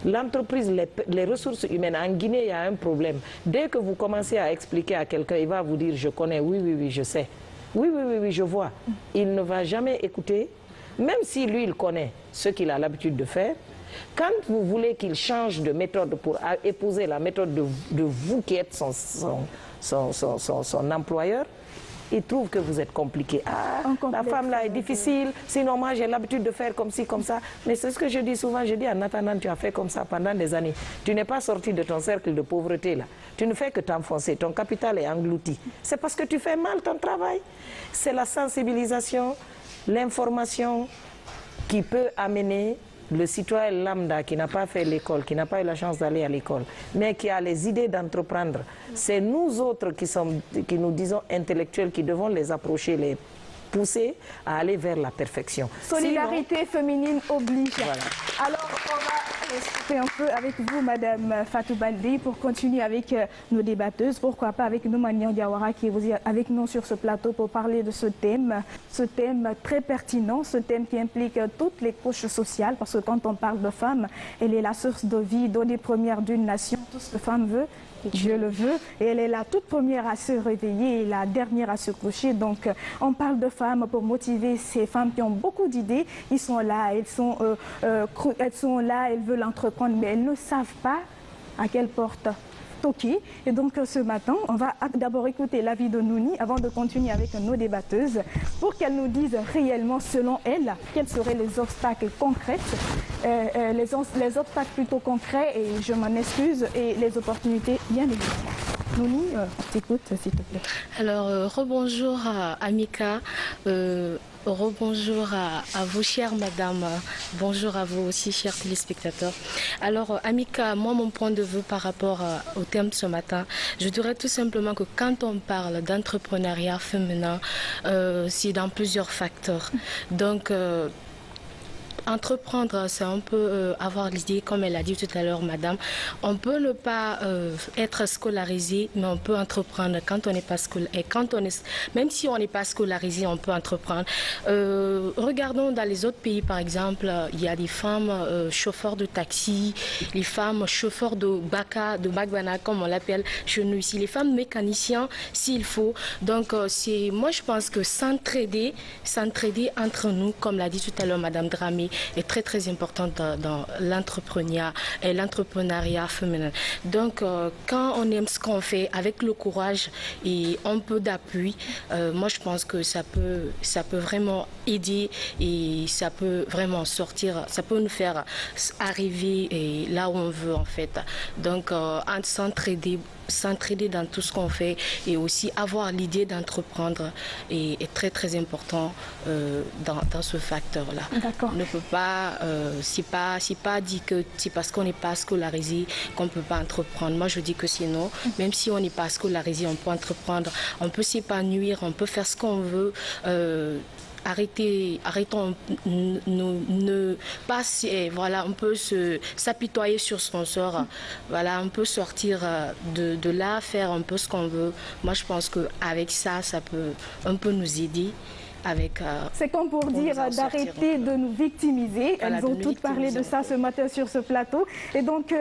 L'entreprise, les ressources humaines, en Guinée, il y a un problème. Dès que vous commencez à expliquer à quelqu'un, il va vous dire « je connais, oui, oui, oui, je sais. Oui, oui, oui, oui, je vois ». Il ne va jamais écouter, même si lui, il connaît ce qu'il a l'habitude de faire. Quand vous voulez qu'il change de méthode pour épouser la méthode de vous qui êtes son employeur, il trouve que vous êtes compliqué. Ah, la femme là est difficile, sinon moi j'ai l'habitude de faire comme ci, comme ça. Mais c'est ce que je dis souvent, je dis à Nathanan, tu as fait comme ça pendant des années. Tu n'es pas sorti de ton cercle de pauvreté là. Tu ne fais que t'enfoncer, ton capital est englouti. C'est parce que tu fais mal ton travail. C'est la sensibilisation, l'information qui peut amener le citoyen lambda qui n'a pas fait l'école, qui n'a pas eu la chance d'aller à l'école, mais qui a les idées d'entreprendre. C'est nous autres qui nous disons intellectuels, qui devons les approcher, les pousser à aller vers la perfection. Solidarité féminine oblige. Voilà. Alors, on va discuter un peu avec vous, Madame Fatou Baldé, pour continuer avec nos débatteuses. Pourquoi pas avec nous, Manian Diawara, qui est avec nous sur ce plateau pour parler de ce thème très pertinent, ce thème qui implique toutes les couches sociales, parce que quand on parle de femmes, elle est la source de vie, donnée première d'une nation. Tout ce que femme veut, Dieu le veut, et elle est la toute première à se réveiller et la dernière à se coucher. Donc, on parle de femmes pour motiver ces femmes qui ont beaucoup d'idées. Ils sont là, elles sont là, elles veulent entreprendre, mais elles ne savent pas à quelle porte toquer. Et donc, ce matin, on va d'abord écouter l'avis de Nouni avant de continuer avec nos débatteuses pour qu'elles nous disent réellement, selon elles, quels seraient les obstacles concrets, les obstacles plutôt concrets, et je m'en excuse, et les opportunités bien évidemment. Nouni, on t'écoute, s'il te plaît. Alors, rebonjour à Amika. Rebonjour à vous, chère madame. Bonjour à vous aussi, chers téléspectateurs. Alors, Amika, moi, mon point de vue par rapport au thème de ce matin, je dirais tout simplement que quand on parle d'entrepreneuriat féminin, c'est dans plusieurs facteurs. Donc, entreprendre, c'est un peu avoir l'idée, comme elle a dit tout à l'heure, madame. On peut ne pas être scolarisé, mais on peut entreprendre quand on n'est pas scolarisé. Et quand on est, même si on n'est pas scolarisé, on peut entreprendre. Regardons dans les autres pays, par exemple, il y a des femmes chauffeurs de taxi, les femmes chauffeurs de baka, de bagbana, comme on l'appelle chez nous ici, les femmes mécaniciens, s'il faut. Donc, moi, je pense que s'entraider entre nous, comme l'a dit tout à l'heure madame Dramé, est très très importante dans l'entrepreneuriat et l'entrepreneuriat féminin. Donc quand on aime ce qu'on fait avec le courage et un peu d'appui, moi je pense que ça peut vraiment aider et ça peut vraiment sortir, ça peut nous faire arriver là où on veut en fait. Donc s'entraider dans tout ce qu'on fait et aussi avoir l'idée d'entreprendre est très très important dans ce facteur-là. Ne peut pas, c'est pas dit que c'est parce qu'on n'est pas scolarisé qu'on ne peut pas entreprendre. Moi je dis que sinon, même si on n'est pas scolarisé, on peut entreprendre, on peut s'épanouir, on peut faire ce qu'on veut. arrêtons ne pas voilà, on peut s'apitoyer sur son sort, voilà, on peut sortir de là, faire un peu ce qu'on veut. Moi je pense qu'avec ça, ça peut un peu nous aider. C'est comme pour dire d'arrêter de nous victimiser. Voilà, elles ont toutes parlé de ça ce matin sur ce plateau. Et donc,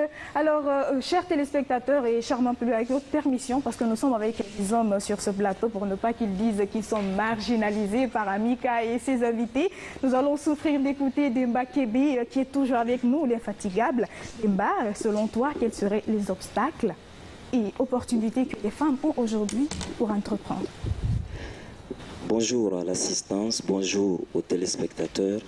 chers téléspectateurs et charmants publics, avec votre permission, parce que nous sommes avec les hommes sur ce plateau, pour ne pas qu'ils disent qu'ils sont marginalisés par Amika et ses invités, nous allons souffrir d'écouter Demba Kébé, qui est toujours avec nous, l'infatigable. Demba, selon toi, quels seraient les obstacles et opportunités que les femmes ont aujourd'hui pour entreprendre? Bonjour à l'assistance, bonjour aux téléspectateurs.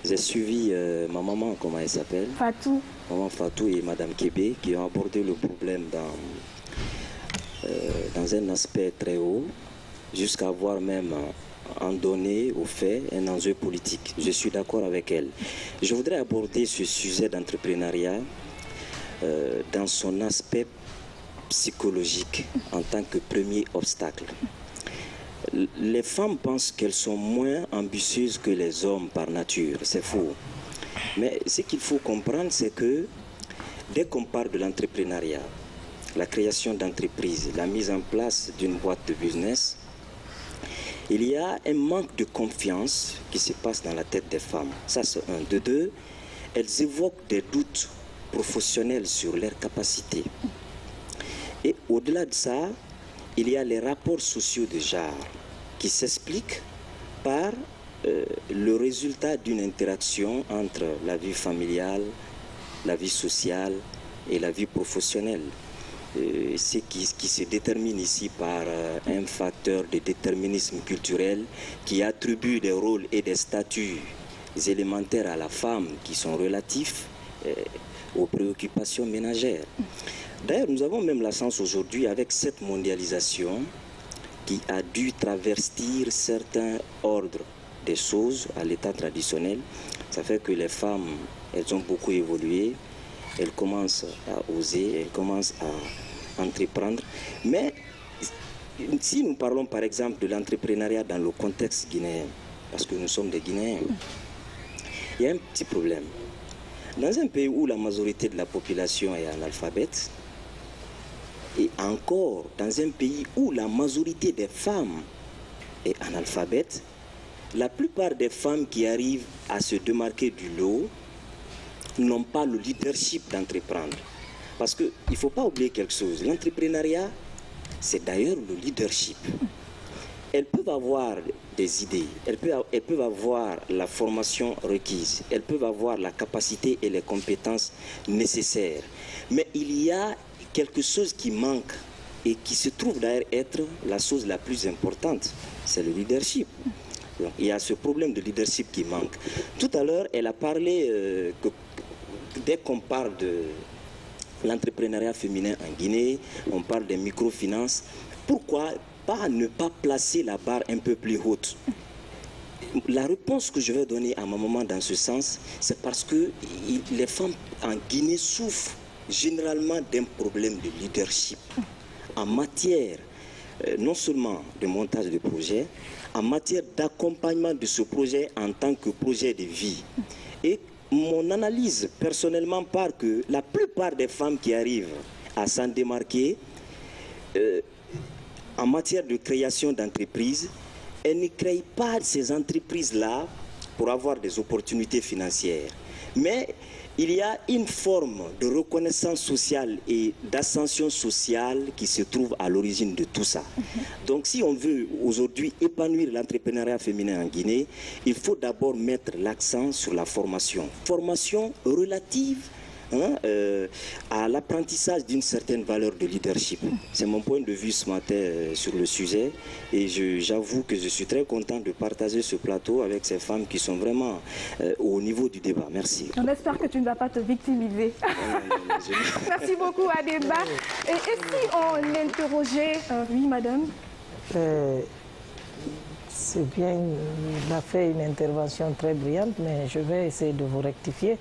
J'ai suivi ma maman, comment elle s'appelle? Fatou. Maman Fatou et Madame Kébé qui ont abordé le problème dans un aspect très haut, jusqu'à voir même en donner au fait un enjeu politique. Je suis d'accord avec elle. Je voudrais aborder ce sujet d'entrepreneuriat dans son aspect psychologique en tant que premier obstacle. Les femmes pensent qu'elles sont moins ambitieuses que les hommes par nature. C'est faux. Mais ce qu'il faut comprendre, c'est que dès qu'on parle de l'entrepreneuriat, la création d'entreprises, la mise en place d'une boîte de business, il y a un manque de confiance qui se passe dans la tête des femmes. Ça, c'est un. De deux, elles évoquent des doutes professionnels sur leurs capacités. Et au-delà de ça, il y a les rapports sociaux de genre qui s'expliquent par le résultat d'une interaction entre la vie familiale, la vie sociale et la vie professionnelle. Ce qui se détermine ici par un facteur de déterminisme culturel qui attribue des rôles et des statuts élémentaires à la femme qui sont relatifs aux préoccupations ménagères. D'ailleurs, nous avons même la chance aujourd'hui, avec cette mondialisation qui a dû travestir certains ordres des choses à l'état traditionnel, ça fait que les femmes, elles ont beaucoup évolué, elles commencent à oser, elles commencent à entreprendre. Mais si nous parlons par exemple de l'entrepreneuriat dans le contexte guinéen, parce que nous sommes des Guinéens, il y a un petit problème. Dans un pays où la majorité de la population est analphabète, et encore dans un pays où la majorité des femmes est analphabète, la plupart des femmes qui arrivent à se démarquer du lot n'ont pas le leadership d'entreprendre. Parce qu'il ne faut pas oublier quelque chose. L'entrepreneuriat, c'est d'ailleurs le leadership. Elles peuvent avoir des idées, elles peuvent avoir la formation requise, elles peuvent avoir la capacité et les compétences nécessaires. Mais il y a quelque chose qui manque et qui se trouve d'ailleurs être la chose la plus importante, c'est le leadership. Donc, il y a ce problème de leadership qui manque. Tout à l'heure, elle a parlé que dès qu'on parle de l'entrepreneuriat féminin en Guinée, on parle des microfinances. Pourquoi ne pas placer la barre un peu plus haute? La réponse que je vais donner à ma maman dans ce sens, c'est parce que les femmes en Guinée souffrent généralement d'un problème de leadership en matière non seulement de montage de projet, en matière d'accompagnement de ce projet en tant que projet de vie. Et mon analyse personnellement part que la plupart des femmes qui arrivent à s'en démarquer en matière de création d'entreprises, elles ne créent pas ces entreprises-là pour avoir des opportunités financières. Mais il y a une forme de reconnaissance sociale et d'ascension sociale qui se trouve à l'origine de tout ça. Donc si on veut aujourd'hui épanouir l'entrepreneuriat féminin en Guinée, il faut d'abord mettre l'accent sur la formation. Formation relative à l'apprentissage d'une certaine valeur de leadership. C'est mon point de vue ce matin sur le sujet et j'avoue que je suis très content de partager ce plateau avec ces femmes qui sont vraiment au niveau du débat. Merci. On espère que tu ne vas pas te victimiser. Merci beaucoup Ademba. Et si on interrogeait... oui, madame. C'est bien, il a fait une intervention très brillante, mais je vais essayer de vous rectifier.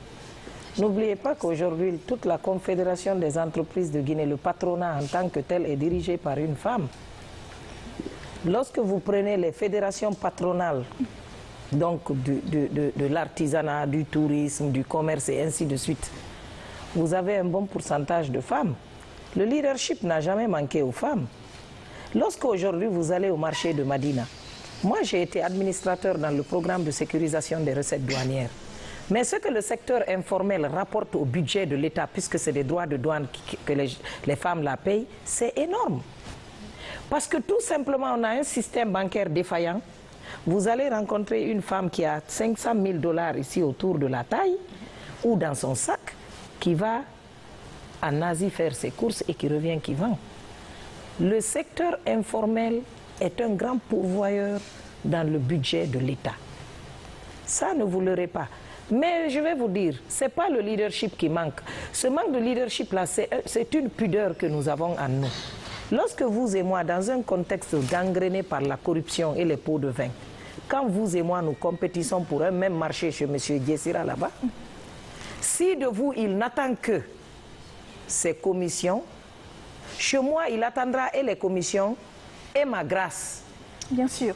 N'oubliez pas qu'aujourd'hui, toute la Confédération des entreprises de Guinée, le patronat en tant que tel, est dirigé par une femme. Lorsque vous prenez les fédérations patronales donc de l'artisanat, du tourisme, du commerce et ainsi de suite, vous avez un bon pourcentage de femmes. Le leadership n'a jamais manqué aux femmes. Lorsqu'aujourd'hui vous allez au marché de Madina, moi j'ai été administrateur dans le programme de sécurisation des recettes douanières. Mais ce que le secteur informel rapporte au budget de l'État, puisque c'est des droits de douane que les femmes la payent, c'est énorme. Parce que tout simplement, on a un système bancaire défaillant. Vous allez rencontrer une femme qui a 500 000 $ ici autour de la taille ou dans son sac, qui va en Asie faire ses courses et qui revient, qui vend. Le secteur informel est un grand pourvoyeur dans le budget de l'État. Ça, ne vous leurrez pas. Mais je vais vous dire, ce n'est pas le leadership qui manque. Ce manque de leadership-là, c'est une pudeur que nous avons en nous. Lorsque vous et moi, dans un contexte gangréné par la corruption et les pots de vin, quand vous et moi nous compétissons pour un même marché chez M. Diessira là-bas, si de vous il n'attend que ses commissions, chez moi il attendra et les commissions et ma grâce. Bien sûr.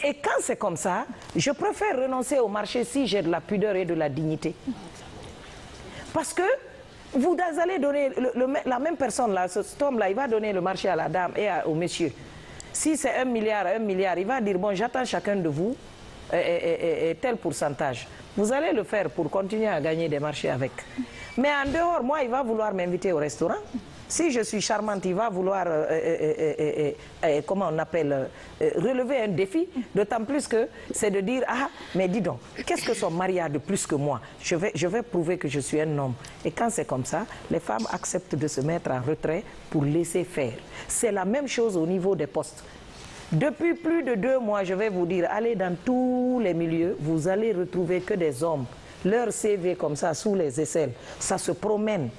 Et quand c'est comme ça, je préfère renoncer au marché si j'ai de la pudeur et de la dignité. Parce que vous allez donner, la même personne, là, cet homme-là, il va donner le marché à la dame et au monsieur. Si c'est 1 milliard, il va dire, bon, j'attends chacun de vous et tel pourcentage. Vous allez le faire pour continuer à gagner des marchés avec. Mais en dehors, moi, il va vouloir m'inviter au restaurant. Si je suis charmante, il va vouloir, comment on appelle, relever un défi, d'autant plus que c'est de dire, ah, mais dis donc, qu'est-ce que son mari a de plus que moi? Je vais prouver que je suis un homme. Et quand c'est comme ça, les femmes acceptent de se mettre en retrait pour laisser faire. C'est la même chose au niveau des postes. Depuis plus de 2 mois, je vais vous dire, allez dans tous les milieux, vous allez retrouver que des hommes. Leur CV comme ça, sous les aisselles, ça se promène.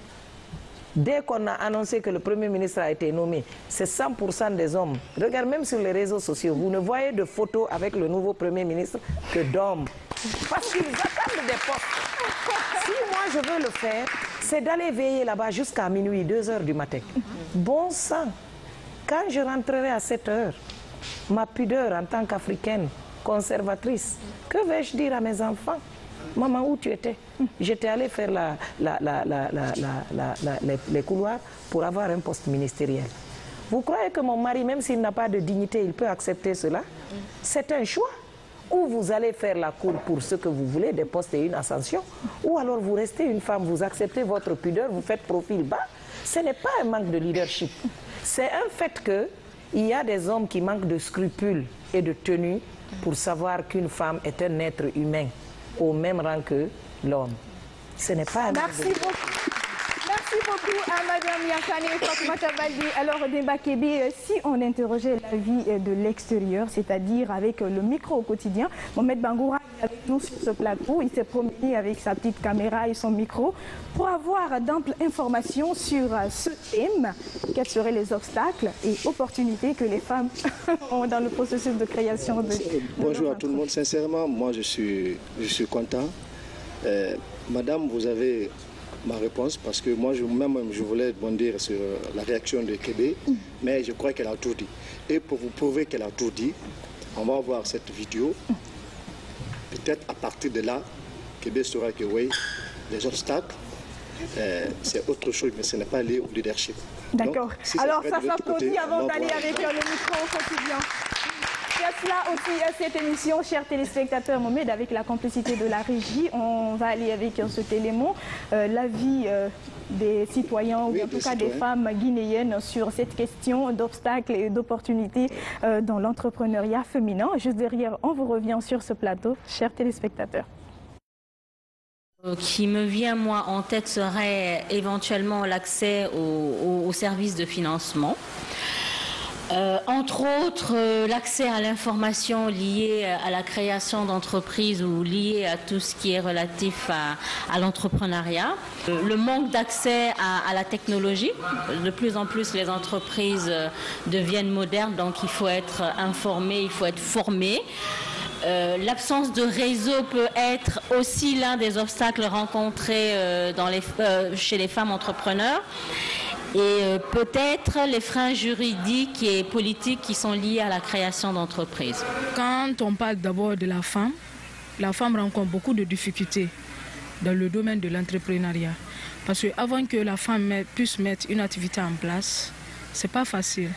Dès qu'on a annoncé que le Premier ministre a été nommé, c'est 100% des hommes. Regarde, même sur les réseaux sociaux, vous ne voyez de photos avec le nouveau Premier ministre que d'hommes. Parce qu'ils attendent des postes. Si moi je veux le faire, c'est d'aller veiller là-bas jusqu'à minuit, 2 h du matin. Bon sang, quand je rentrerai à 7 h, ma pudeur en tant qu'Africaine, conservatrice, que vais-je dire à mes enfants? Maman, où tu étais? J'étais allée faire les couloirs pour avoir un poste ministériel. Vous croyez que mon mari, même s'il n'a pas de dignité, il peut accepter cela? C'est un choix. Ou vous allez faire la cour pour ce que vous voulez, des postes et une ascension, ou alors vous restez une femme, vous acceptez votre pudeur, vous faites profil bas. Ce n'est pas un manque de leadership. C'est un fait qu'il y a des hommes qui manquent de scrupules et de tenue pour savoir qu'une femme est un être humain au même rang que l'homme. Ce n'est pas un Merci beaucoup. Merci beaucoup à Mme Yankane Fatoumata Baldé. Alors, Demba Kébé, si on interrogeait la vie de l'extérieur, c'est-à-dire avec le micro au quotidien, Mohamed Bangoura est avec nous sur ce plateau. Il s'est promené avec sa petite caméra et son micro pour avoir d'amples informations sur ce thème. Quels seraient les obstacles et opportunités que les femmes ont dans le processus de création de... Bonjour à tout le monde. Sincèrement, moi, je suis content. Madame, vous avez ma réponse parce que moi, moi-même, je voulais bondir sur la réaction de Kébé, mais je crois qu'elle a tout dit. Et pour vous prouver qu'elle a tout dit, on va voir cette vidéo. Peut-être à partir de là, Kébé saura que oui, les obstacles, c'est autre chose, mais ce n'est pas lié au leadership. D'accord. Alors, ça s'applaudit avant d'aller avec le micro au quotidien. C'est cela aussi cette émission, chers téléspectateurs, Mohamed, avec la complicité de la régie. On va aller avec cet élément, l'avis des citoyens, ou en tout cas des femmes guinéennes sur cette question d'obstacles et d'opportunités dans l'entrepreneuriat féminin. Juste derrière, on vous revient sur ce plateau, chers téléspectateurs. Qui me vient, moi, en tête serait éventuellement l'accès aux services de financement. Entre autres, l'accès à l'information liée à la création d'entreprises ou liée à tout ce qui est relatif à l'entrepreneuriat. Le manque d'accès à la technologie. De plus en plus, les entreprises deviennent modernes, donc il faut être informé, il faut être formé. L'absence de réseau peut être aussi l'un des obstacles rencontrés chez les femmes entrepreneurs. et peut-être les freins juridiques et politiques qui sont liés à la création d'entreprises. Quand on parle d'abord de la femme rencontre beaucoup de difficultés dans le domaine de l'entrepreneuriat. Parce qu'avant que la femme puisse mettre une activité en place, ce n'est pas facile.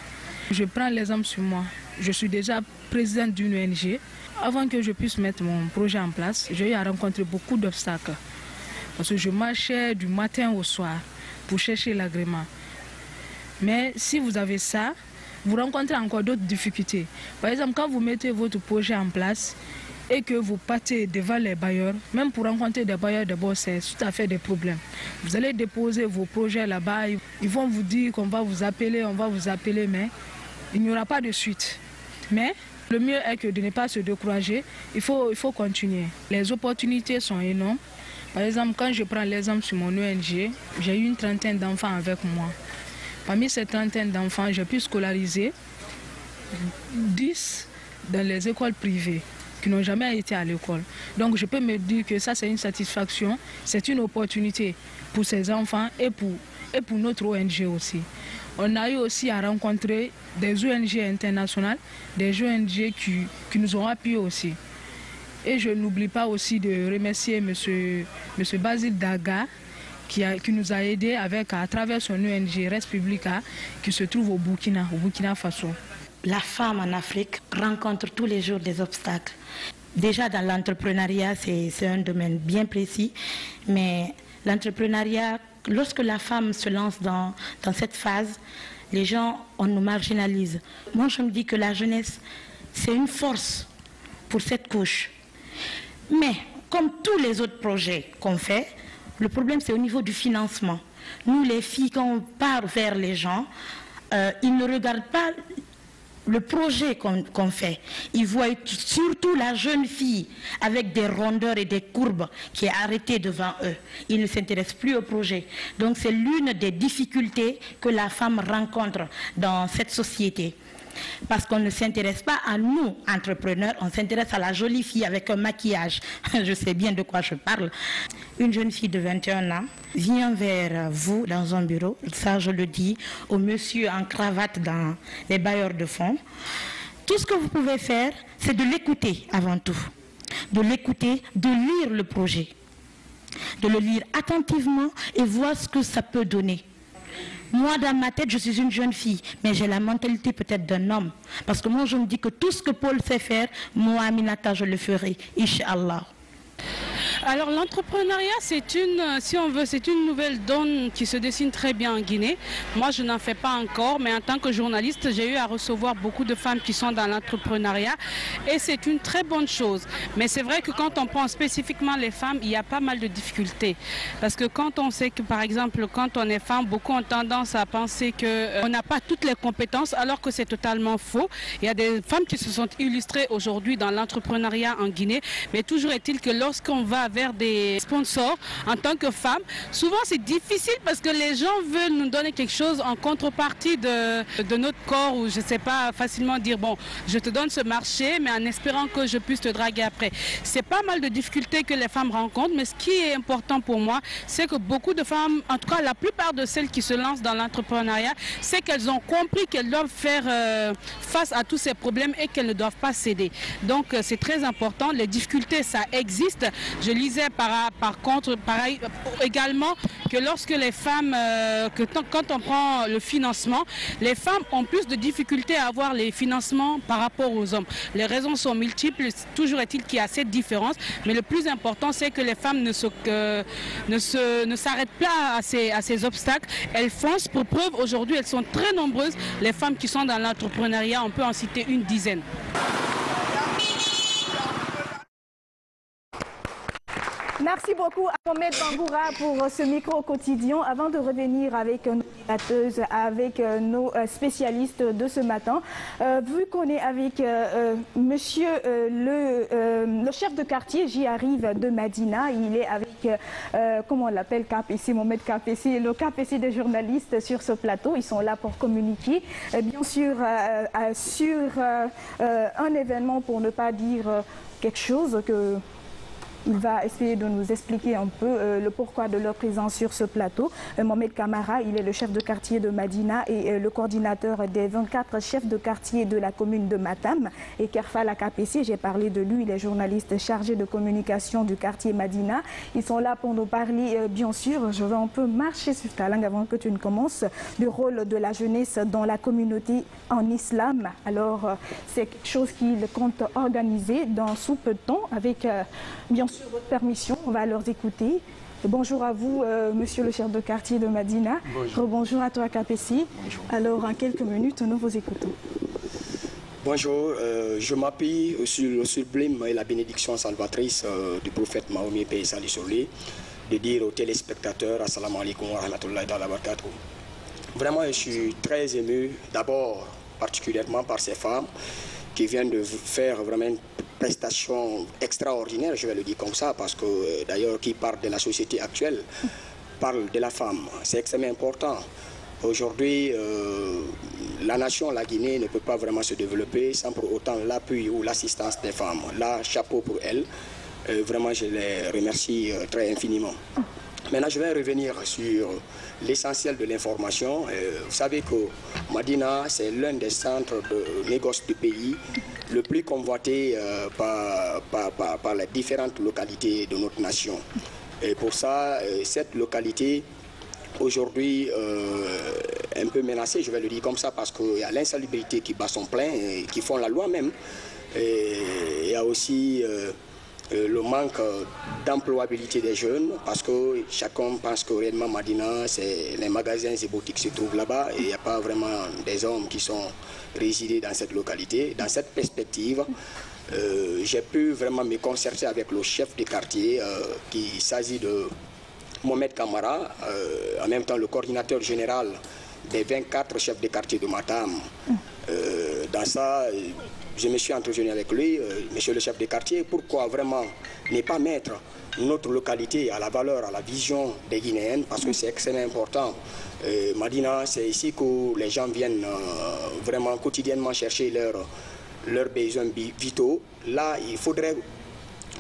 Je prends l'exemple sur moi. Je suis déjà présidente d'une ONG. Avant que je puisse mettre mon projet en place, j'ai eu à rencontrer beaucoup d'obstacles. Parce que je marchais du matin au soir pour chercher l'agrément. Mais si vous avez ça, vous rencontrez encore d'autres difficultés. Par exemple, quand vous mettez votre projet en place et que vous partez devant les bailleurs, même pour rencontrer des bailleurs d'abord, c'est tout à fait des problèmes. Vous allez déposer vos projets là-bas, ils vont vous dire qu'on va vous appeler, mais il n'y aura pas de suite. Mais le mieux est que de ne pas se décourager, il faut continuer. Les opportunités sont énormes. Par exemple, quand je prends l'exemple sur mon ONG, j'ai eu une trentaine d'enfants avec moi. Parmi ces trentaine d'enfants, j'ai pu scolariser 10 dans les écoles privées qui n'ont jamais été à l'école. Donc je peux me dire que ça c'est une satisfaction, c'est une opportunité pour ces enfants et pour notre ONG aussi. On a eu aussi à rencontrer des ONG internationales, des ONG qui nous ont appuyés aussi. Et je n'oublie pas aussi de remercier M. Basile Daga qui nous a aidés à travers son ONG Res Publica qui se trouve au Burkina Faso. La femme en Afrique rencontre tous les jours des obstacles. Déjà dans l'entrepreneuriat, c'est un domaine bien précis, mais l'entrepreneuriat, lorsque la femme se lance dans cette phase, les gens, on nous marginalise. Moi, je me dis que la jeunesse, c'est une force pour cette couche. Mais, comme tous les autres projets qu'on fait, le problème, c'est au niveau du financement. Nous, les filles, quand on part vers les gens, ils ne regardent pas le projet qu'on fait. Ils voient surtout la jeune fille avec des rondeurs et des courbes qui est arrêtée devant eux. Ils ne s'intéressent plus au projet. Donc c'est l'une des difficultés que la femme rencontre dans cette société. Parce qu'on ne s'intéresse pas à nous, entrepreneurs, on s'intéresse à la jolie fille avec un maquillage. Je sais bien de quoi je parle. Une jeune fille de 21 ans vient vers vous dans un bureau, ça je le dis au monsieur en cravate dans les bailleurs de fonds. Tout ce que vous pouvez faire, c'est de l'écouter avant tout. De l'écouter, de lire le projet. De le lire attentivement et voir ce que ça peut donner. Moi, dans ma tête, je suis une jeune fille, mais j'ai la mentalité peut-être d'un homme. Parce que moi, je me dis que tout ce que Paul sait faire, moi, Aminata, je le ferai, Inch'Allah. Alors l'entrepreneuriat, c'est une nouvelle donne qui se dessine très bien en Guinée. Moi, je n'en fais pas encore, mais en tant que journaliste, j'ai eu à recevoir beaucoup de femmes qui sont dans l'entrepreneuriat et c'est une très bonne chose. Mais c'est vrai que quand on prend spécifiquement les femmes, il y a pas mal de difficultés. Parce que quand on sait que, par exemple, quand on est femme, beaucoup ont tendance à penser qu'on n'a pas toutes les compétences, alors que c'est totalement faux. Il y a des femmes qui se sont illustrées aujourd'hui dans l'entrepreneuriat en Guinée, mais toujours est-il que lorsqu'on va vers des sponsors en tant que femme, souvent c'est difficile parce que les gens veulent nous donner quelque chose en contrepartie de notre corps, ou je ne sais pas, facilement dire bon, je te donne ce marché mais en espérant que je puisse te draguer après. C'est pas mal de difficultés que les femmes rencontrent, mais ce qui est important pour moi, c'est que beaucoup de femmes, en tout cas la plupart de celles qui se lancent dans l'entrepreneuriat, c'est qu'elles ont compris qu'elles doivent faire face à tous ces problèmes et qu'elles ne doivent pas céder. Donc c'est très important, les difficultés ça existe. Je lisais par contre pareil également que lorsque les femmes, quand on prend le financement, les femmes ont plus de difficultés à avoir les financements par rapport aux hommes. Les raisons sont multiples, toujours est-il qu'il y a cette différence, mais le plus important c'est que les femmes ne s'arrêtent pas à ces obstacles, elles foncent. Pour preuve, aujourd'hui elles sont très nombreuses, les femmes qui sont dans l'entrepreneuriat, on peut en citer une dizaine. Merci beaucoup à Mohamed Bangoura pour ce micro quotidien. Avant de revenir avec nos débatteuses, avec nos spécialistes de ce matin, vu qu'on est avec monsieur le chef de quartier, j'y arrive, de Madina, il est avec, comment on l'appelle, KPC, Mohamed KPC, le KPC des journalistes sur ce plateau. Ils sont là pour communiquer, bien sûr, sur un événement, pour ne pas dire quelque chose que... Il va essayer de nous expliquer un peu le pourquoi de leur présence sur ce plateau. Mohamed Kamara, il est le chef de quartier de Madina et le coordinateur des 24 chefs de quartier de la commune de Matam. Et Kerfal Akapessi, j'ai parlé de lui, il est journaliste chargé de communication du quartier Madina. Ils sont là pour nous parler, bien sûr, je vais un peu marcher sur ta langue avant que tu ne commences, du rôle de la jeunesse dans la communauté en islam. Alors, c'est quelque chose qu'il compte organiser dans sous peu de temps avec, bien sûr, votre permission. On va leur écouter. Bonjour à vous, monsieur le chef de quartier de Madina. Bonjour. Bonjour à toi, Kapessi. Alors, en quelques minutes, nous vous écoutons. Bonjour, je m'appuie sur le sublime et la bénédiction salvatrice du prophète Mahomet, paix et salut sur lui, de dire aux téléspectateurs Assalamu alaikum wa rahmatullahi wa barakatuh. Vraiment, je suis très ému, d'abord particulièrement par ces femmes qui viennent de faire vraiment une prestation extraordinaire, je vais le dire comme ça, parce que d'ailleurs, qui parle de la société actuelle, parle de la femme. C'est extrêmement important. Aujourd'hui, la nation, la Guinée, ne peut pas vraiment se développer sans pour autant l'appui ou l'assistance des femmes. Là, chapeau pour elles. Vraiment, je les remercie très infiniment. Maintenant, je vais revenir sur l'essentiel de l'information. Vous savez que Madina, c'est l'un des centres de négoce du pays, le plus convoité par les différentes localités de notre nation. Et pour ça, cette localité, aujourd'hui, un peu menacée, je vais le dire comme ça, parce qu'il y a l'insalubrité qui bat son plein, et qui font la loi même. Et il y a aussi le manque d'employabilité des jeunes, parce que chacun pense que réellement Madina, c'est les magasins et boutiques se trouvent là-bas, et il n'y a pas vraiment des hommes qui sont résidés dans cette localité. Dans cette perspective, j'ai pu vraiment me concerter avec le chef du quartier, qui s'agit de Mohamed Kamara, en même temps le coordinateur général des 24 chefs de quartier de Matam. Dans ça, je me suis entretenu avec lui, monsieur le chef de quartier, pourquoi vraiment ne pas mettre notre localité à la valeur, à la vision des Guinéennes, parce que c'est extrêmement important. Madina, c'est ici que les gens viennent vraiment quotidiennement chercher leurs besoins vitaux. Là, il faudrait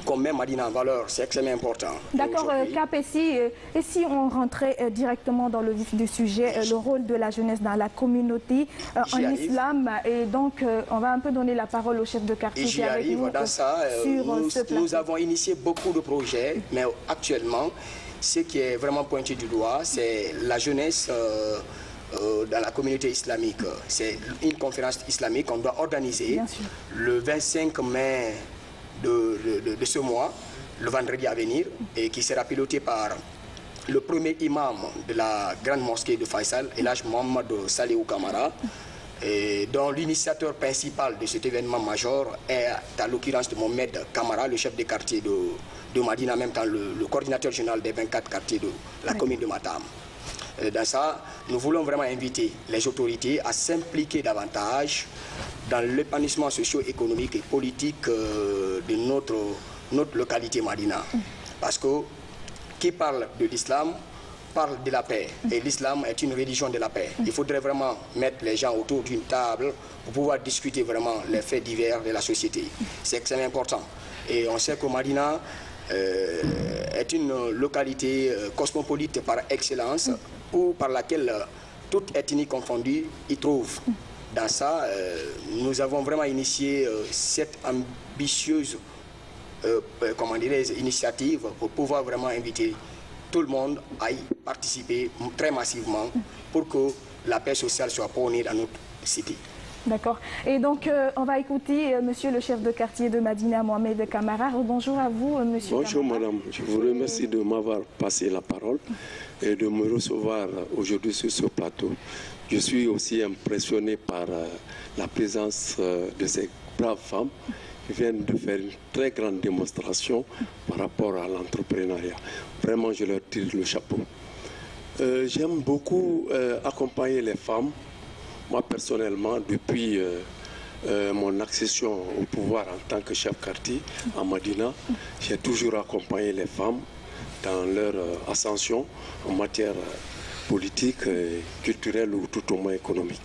qu'on met Madina en valeur, c'est extrêmement important. D'accord, Kapessi, et si on rentrait directement dans le vif du sujet, le rôle de la jeunesse dans la communauté en islam, et donc on va un peu donner la parole au chef de quartier qui est avec nous dans ça. sur nous avons initié beaucoup de projets, mais actuellement, ce qui est vraiment pointé du doigt, c'est la jeunesse dans la communauté islamique. C'est une conférence islamique qu'on doit organiser le 25 mai de ce mois, le vendredi à venir, et qui sera piloté par le premier imam de la grande mosquée de Faisal, Elhaj Mohamed Salihou Kamara, dont l'initiateur principal de cet événement majeur est à l'occurrence de Mohamed Kamara, le chef de quartier de Madina, en même temps le coordinateur général des 24 quartiers de la commune de Matam. Dans ça, nous voulons vraiment inviter les autorités à s'impliquer davantage dans l'épanouissement socio-économique et politique de notre localité Madina. Parce que qui parle de l'islam parle de la paix. Et l'islam est une religion de la paix. Il faudrait vraiment mettre les gens autour d'une table pour pouvoir discuter vraiment les faits divers de la société. C'est extrêmement important. Et on sait que Madina est une localité cosmopolite par excellence, ou par laquelle toute ethnie confondue y trouve. Dans ça, nous avons vraiment initié cette ambitieuse initiative pour pouvoir vraiment inviter tout le monde à y participer très massivement pour que la paix sociale soit prônée dans notre cité. D'accord. Et donc, on va écouter monsieur le chef de quartier de Madina, Mohamed Kamara. Bonjour à vous, monsieur Bonjour, Kamara. madame. Je vous remercie de m'avoir passé la parole et de me recevoir aujourd'hui sur ce plateau. Je suis aussi impressionné par la présence de ces braves femmes qui viennent de faire une très grande démonstration par rapport à l'entrepreneuriat. Vraiment, je leur tire le chapeau. J'aime beaucoup accompagner les femmes. Moi, personnellement, depuis mon accession au pouvoir en tant que chef quartier à Madina, j'ai toujours accompagné les femmes dans leur ascension en matière politique, culturelle ou tout au moins économique.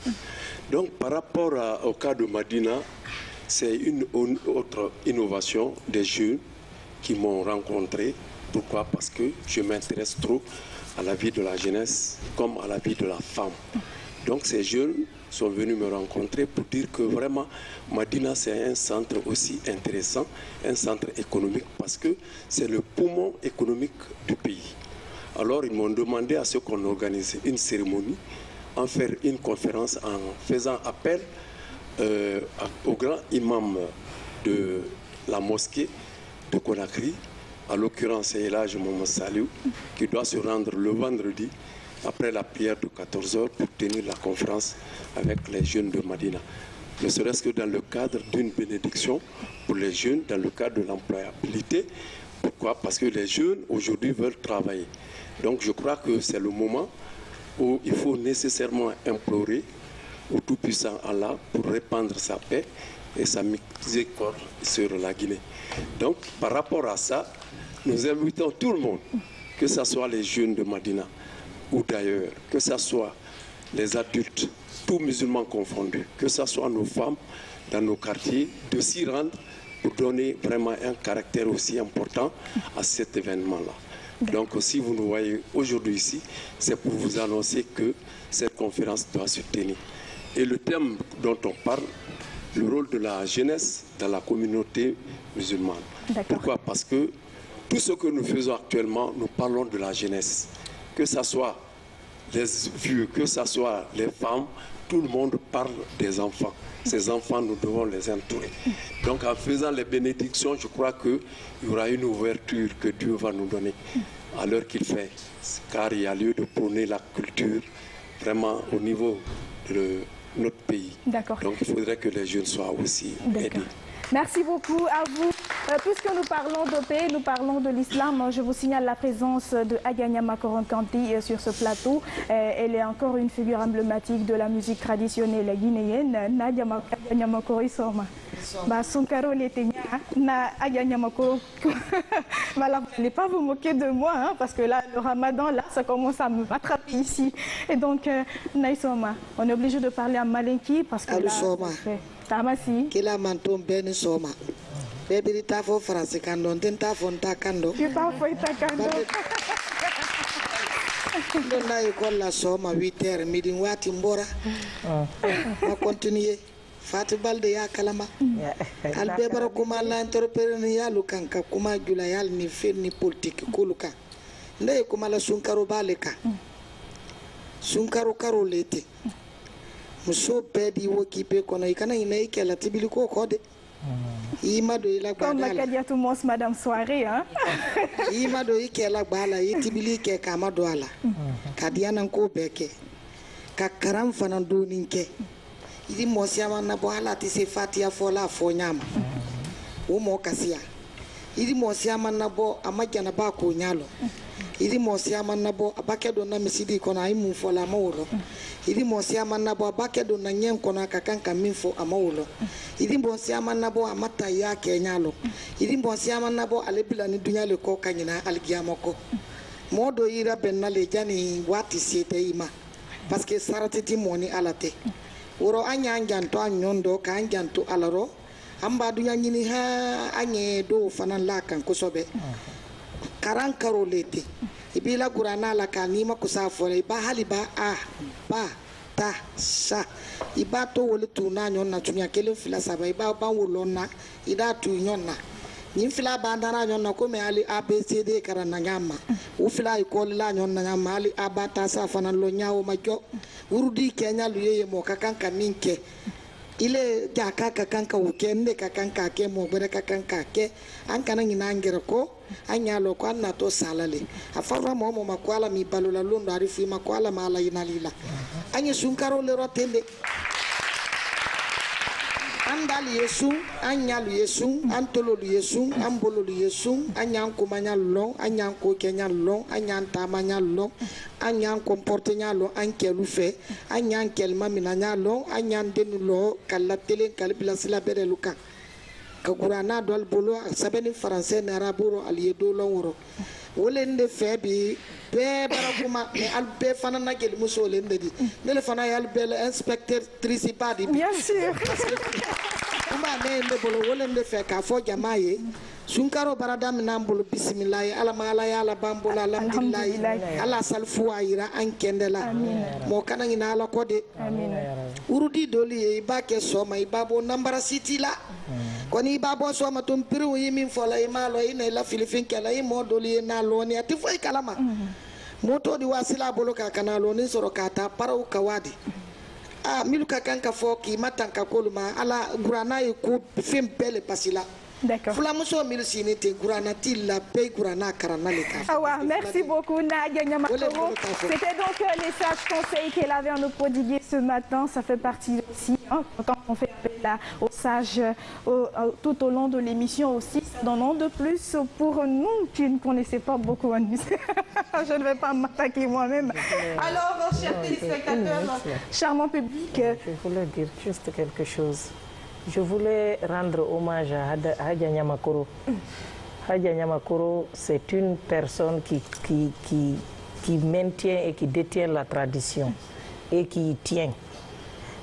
Donc, par rapport au cas de Madina, c'est une autre innovation des jeunes qui m'ont rencontré. Pourquoi? Parce que je m'intéresse trop à la vie de la jeunesse comme à la vie de la femme. Donc ces jeunes sont venus me rencontrer pour dire que vraiment Madina c'est un centre aussi intéressant, un centre économique parce que c'est le poumon économique du pays. Alors ils m'ont demandé à ce qu'on organise une cérémonie, en faire une conférence en faisant appel au grand imam de la mosquée de Conakry, à l'occurrence Elhadji Mohamed Saliou, qui doit se rendre le vendredi après la prière de 14 h pour tenir la conférence avec les jeunes de Madina. Ne serait-ce que dans le cadre d'une bénédiction pour les jeunes, dans le cadre de l'employabilité. Pourquoi? Parce que les jeunes aujourd'hui veulent travailler. Donc je crois que c'est le moment où il faut nécessairement implorer au Tout-Puissant Allah pour répandre sa paix et sa miséricorde sur la Guinée. Donc par rapport à ça, nous invitons tout le monde, que ce soit les jeunes de Madina ou d'ailleurs, que ce soit les adultes, tous musulmans confondus, que ce soit nos femmes dans nos quartiers, de s'y rendre pour donner vraiment un caractère aussi important à cet événement-là. Donc si vous nous voyez aujourd'hui ici, c'est pour vous annoncer que cette conférence doit se tenir. Et le thème dont on parle, le rôle de la jeunesse dans la communauté musulmane. Pourquoi? Parce que tout ce que nous faisons actuellement, nous parlons de la jeunesse. Que ce soit les vieux, que ce soit les femmes, tout le monde parle des enfants. Ces enfants, nous devons les entourer. Donc en faisant les bénédictions, je crois qu'il y aura une ouverture que Dieu va nous donner à l'heure qu'il fait. Car il y a lieu de prôner la culture vraiment au niveau de notre pays. Donc il faudrait que les jeunes soient aussi aidés. Merci beaucoup à vous. Puisque nous parlons de paix, nous parlons de l'islam, je vous signale la présence de Aganyama Koronkanti sur ce plateau. Elle est encore une figure emblématique de la musique traditionnelle guinéenne. Aganyama Korisoma. Sunkaro Letenya, na Aganyama Koro. N'allez pas vous moquer de moi, hein, parce que là, le ramadan, là, ça commence à me rattraper ici. Et donc, Naïsoma, on est obligé de parler à Malinki parce que là, Tamasi. Kila mantom ben soma. Bébé tafo français kando, tentafo ntakando. Tu parles itakando. Ndona école la soma 8 h midi wati mbora. On continue. Fati balde ya kalama. Albe bara kuma la entrepreneur lukanka kuma jula yal ni fe ni politique kuluka. Ndey kuma la sunkaro baleka. Sunkaro karo lete. Muso pedi wo kipe kono ikana ina ikela tibiliko kode. Imado ila comme la kadiatu mos madame soirée hein. Imado ikela bala itibilike kama doala. Kadiana ko beke. Kakaram fanando ninke. Idi mosiama na boala ti se fatia fola fonyama. Wo mo kasia. Idi mosiama na bo amajana ba ko nyalo. Idi mosiama na bo abakedo na misidi kona imu fola mawro. Idi mosiama na bo abakedo na nyen kona kakanka minfo amawlo. Idi mosiama na bo amata ya kenyalo. Idi mosiama na bo alebila ni dunya le ko kanyina algiyamoko. Modo ira benna le jani wati siete ima. Parce que saratiti moni alate. Woro anya anjanto anyondo ka anjanto alaro. Amba dunya nyini ha anye do fanan lakan kusobe. Karan karolete. Ibila gurana la kanima kusafore iba haliba a ba ta sa iba to wole tuna nyonna tumya kele fila saba iba ba wolona ida tu nyonna ni fila bandana nyonna ko me ali abcd karana nyama u fila ikol la nyonna nyama ali abata sa fana lo nyaawo majo urudi kenya luyeye mo kakanka minke ile jaka kakanka ukende kakanka ke mo bere kakanka ke an kana ngina ngere ko anya lo ko na to salale afarwa mo mo makwala mi balula londo arifu makwala mala inalila anya sunkaro le rotende andali yesu anya lu yesu antolo lu yesu ambolo lu yesu anya ko manya lo anya ko kenya lo anya tamanya lo anya comporte nya lo anke lu fe anya kel mamina nya lo anya denu lo kala tele kalbila sila bere luka kagurana dol bolo sabeni français na araburo aliye do longoro wolen de fɛ bi bɛɛ bara kuma mais al bɛɛ fana na gɛlɛ muso len de di ne le fana y'al bɛɛ inspectrice ba di bien sûr kuma ne de bolo wolen de fɛ k'a fɔ jama ye sunkaro barada minan bolo bisimilayi ala ma ala ya ala ban bolo alhamdulilayi ala salifu a yira an kɛndɛ la mɔgɔ kana ɲina ala kɔ de urudi doli ye i b'a kɛ sɔgɔma i b'a bɔ nambarasi t'i la kɔni i b'a bɔ sɔgɔma to piriw ye min fɔ la i m'a lɔ i na i la filifin kɛla i mɔɔ doli ye n'a lɔni a tɛ foyi kalama moto di wasila a bolo k'a kana lɔni sɔrɔ k'a taa paraw ka wadi milu ka kan ka fɔ k'i ma tan ka k'olu ma ala guranna ye ko fɛn bɛɛ le basi la. Fulamuso mil sinité Gouranati la paix Gourana Karanaleka. Merci beaucoup Nadia Nyamakoro. C'était donc les sages conseils qu'elle avait à nous prodiguer ce matin. Ça fait partie aussi, quand on fait appel aux sages tout au long de l'émission aussi, ça donne de plus pour nous qui ne connaissaient pas beaucoup. Je ne vais pas m'attaquer moi-même. Alors, chers téléspectateurs, charmant public. Je voulais dire juste quelque chose. Je voulais rendre hommage à Hadja Nyamakoro. Hadja Nyamakoro, c'est une personne qui maintient et qui détient la tradition et qui y tient.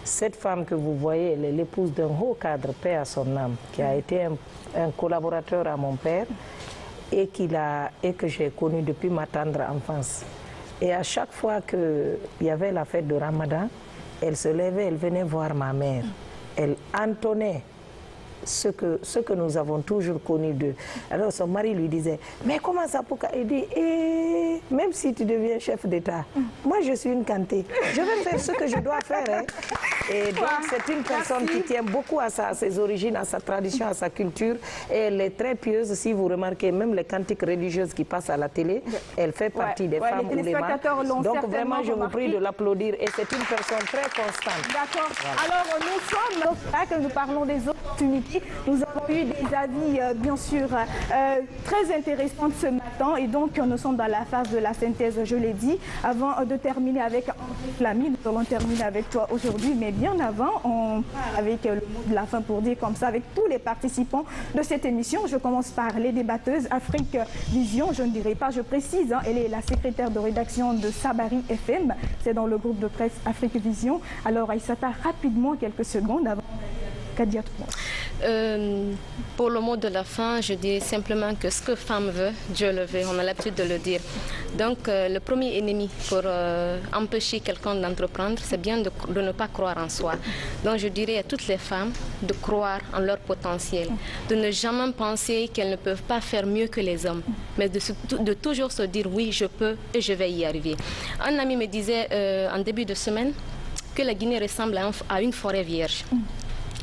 Cette femme que vous voyez, elle est l'épouse d'un haut cadre, paix à son âme, qui a été un collaborateur à mon père et que j'ai connu depuis ma tendre enfance. Et à chaque fois qu'il y avait la fête de Ramadan, elle se levait, elle venait voir ma mère. Elle entonnait ce que nous avons toujours connu d'eux. Alors son mari lui disait, mais comment ça pour... Il dit, même si tu deviens chef d'État, moi je suis une Kanté, je vais faire ce que je dois faire. Hein. Et donc c'est une personne qui tient beaucoup à ses origines, à sa tradition, à sa culture. Et elle est très pieuse. Si vous remarquez, même les cantiques religieuses qui passent à la télé, elle fait partie des femmes ou des mâles. Donc vraiment, je vous prie de l'applaudir. Et c'est une personne très constante. D'accord. Voilà. Alors nous sommes, là que nous parlons des opportunités, nous avons eu des avis, bien sûr, très intéressants ce matin. Et donc nous sommes dans la phase de la synthèse, je l'ai dit. Avant de terminer avec André Flamy, nous allons terminer avec toi aujourd'hui. Mais bien avant, on part avec le mot de la fin pour dire comme ça, avec tous les participants de cette émission. Je commence par les débatteuses Afrique Vision, je ne dirai pas, je précise, elle est la secrétaire de rédaction de Sabari FM, c'est dans le groupe de presse Afrique Vision. Alors Aïssata, rapidement, quelques secondes avant Kadia. Pour le mot de la fin, je dis simplement que ce que femme veut, Dieu le veut, on a l'habitude de le dire. Donc le premier ennemi pour empêcher quelqu'un d'entreprendre, c'est bien de ne pas croire en soi. Donc je dirais à toutes les femmes de croire en leur potentiel, de ne jamais penser qu'elles ne peuvent pas faire mieux que les hommes, mais de toujours se dire oui, je peux et je vais y arriver. Un ami me disait en début de semaine que la Guinée ressemble à une forêt vierge.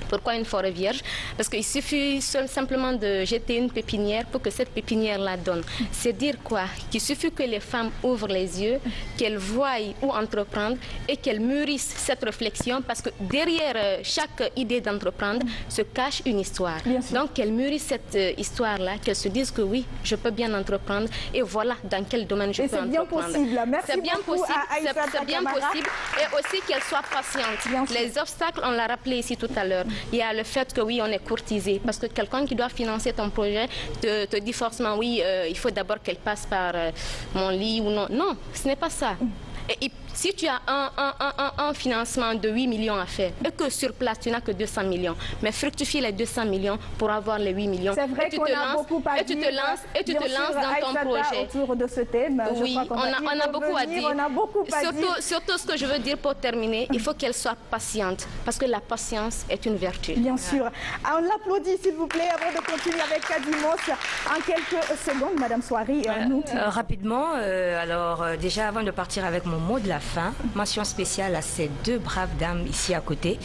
Pourquoi une forêt vierge? Parce qu'il suffit simplement de jeter une pépinière pour que cette pépinière-là donne. C'est dire quoi? Qu'il suffit que les femmes ouvrent les yeux, qu'elles voient où entreprendre et qu'elles mûrissent cette réflexion, parce que derrière chaque idée d'entreprendre se cache une histoire. Donc qu'elles mûrissent cette histoire-là, qu'elles se disent que oui, je peux bien entreprendre et voilà dans quel domaine je peux entreprendre. C'est bien possible. C'est bien possible. Et aussi qu'elles soient patientes. Les obstacles, on l'a rappelé ici tout à l'heure. Il y a le fait que oui, on est courtisé. Parce que quelqu'un qui doit financer ton projet te dit forcément oui, il faut d'abord qu'elle passe par mon lit ou non. Non, ce n'est pas ça. Et si tu as un financement de 8 millions à faire et que sur place tu n'as que 200 millions, mais fructifie les 200 millions pour avoir les 8 millions. C'est vrai qu'on a beaucoup à dire. Et tu te lances dans ton projet. Autour de ce thème, oui, on a beaucoup à dire. Surtout ce que je veux dire pour terminer, il faut qu'elle soit patiente parce que la patience est une vertu. Bien sûr. On l'applaudit s'il vous plaît avant de continuer avec Kadimos. En quelques secondes, Madame Soari. Rapidement, alors déjà avant de partir avec mon mot de la fin, mention spéciale à ces deux braves dames ici à côté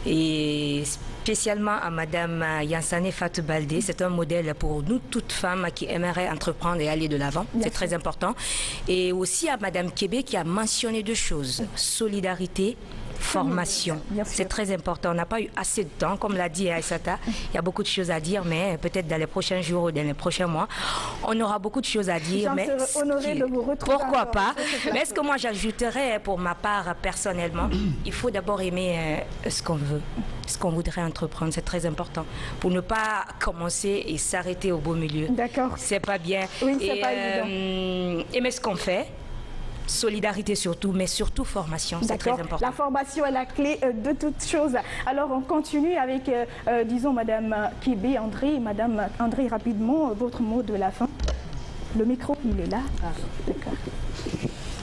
et spécialement à Madame Yansane Fatou Baldé. C'est un modèle pour nous toutes femmes qui aimeraient entreprendre et aller de l'avant. C'est très important. Et aussi à Madame Kébé qui a mentionné deux choses, solidarité, formation. C'est très important. On n'a pas eu assez de temps, comme l'a dit Aïssata. Il y a beaucoup de choses à dire, mais peut-être dans les prochains jours ou dans les prochains mois, on aura beaucoup de choses à dire. Mais de vous retrouver pourquoi pas? Mais ce que moi j'ajouterais pour ma part personnellement, il faut d'abord aimer ce qu'on veut. ce qu'on voudrait entreprendre. C'est très important pour ne pas commencer et s'arrêter au beau milieu. D'accord. C'est pas bien. Oui, c'est pas évident. Aimer ce qu'on fait. Solidarité surtout, mais surtout formation, c'est très important. La formation est la clé de toute chose. Alors on continue avec, disons, Madame Kébé, André. Madame André, rapidement, votre mot de la fin. Le micro, il est là. D'accord.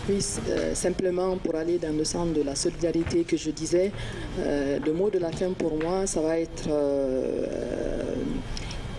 Oui, simplement pour aller dans le sens de la solidarité que je disais, le mot de la fin pour moi, ça va être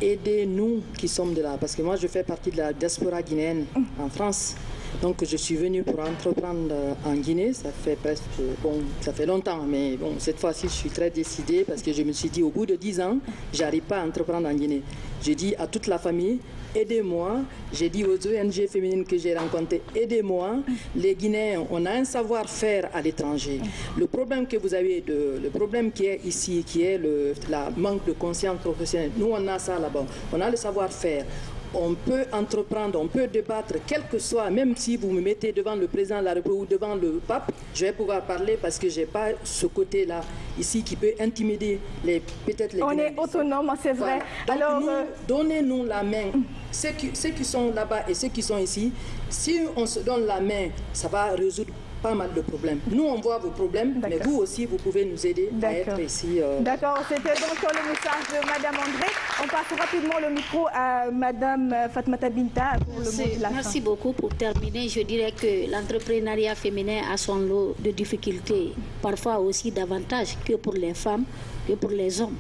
aider nous qui sommes de là. Parce que moi, je fais partie de la diaspora guinéenne en France. Donc je suis venue pour entreprendre en Guinée, ça fait presque, bon, ça fait longtemps, mais bon, cette fois-ci je suis très décidée parce que je me suis dit au bout de 10 ans, j'arrive pas à entreprendre en Guinée. J'ai dit à toute la famille, aidez-moi. J'ai dit aux ONG féminines que j'ai rencontrées, aidez-moi. Les Guinéens, on a un savoir-faire à l'étranger. Le problème que vous avez, le problème qui est ici, qui est la manque de conscience professionnelle, nous on a ça là-bas, on a le savoir-faire. On peut entreprendre, on peut débattre, quel que soit, même si vous me mettez devant le président de la République ou devant le pape, je vais pouvoir parler parce que je n'ai pas ce côté-là ici qui peut intimider peut-être les Guinéens. On est autonome, c'est vrai. Voilà. Alors, donnez-nous la main. Ceux qui sont là-bas et ceux qui sont ici, si on se donne la main, ça va résoudre pas mal de problèmes. Nous, on voit vos problèmes, mais vous aussi, vous pouvez nous aider à être ici. D'accord, c'était donc le message de Madame André. On passe rapidement le micro à Madame Fatmata Binta pour le mot de la fin. Merci beaucoup. Pour terminer, je dirais que l'entrepreneuriat féminin a son lot de difficultés, parfois aussi davantage que pour les femmes, que pour les hommes.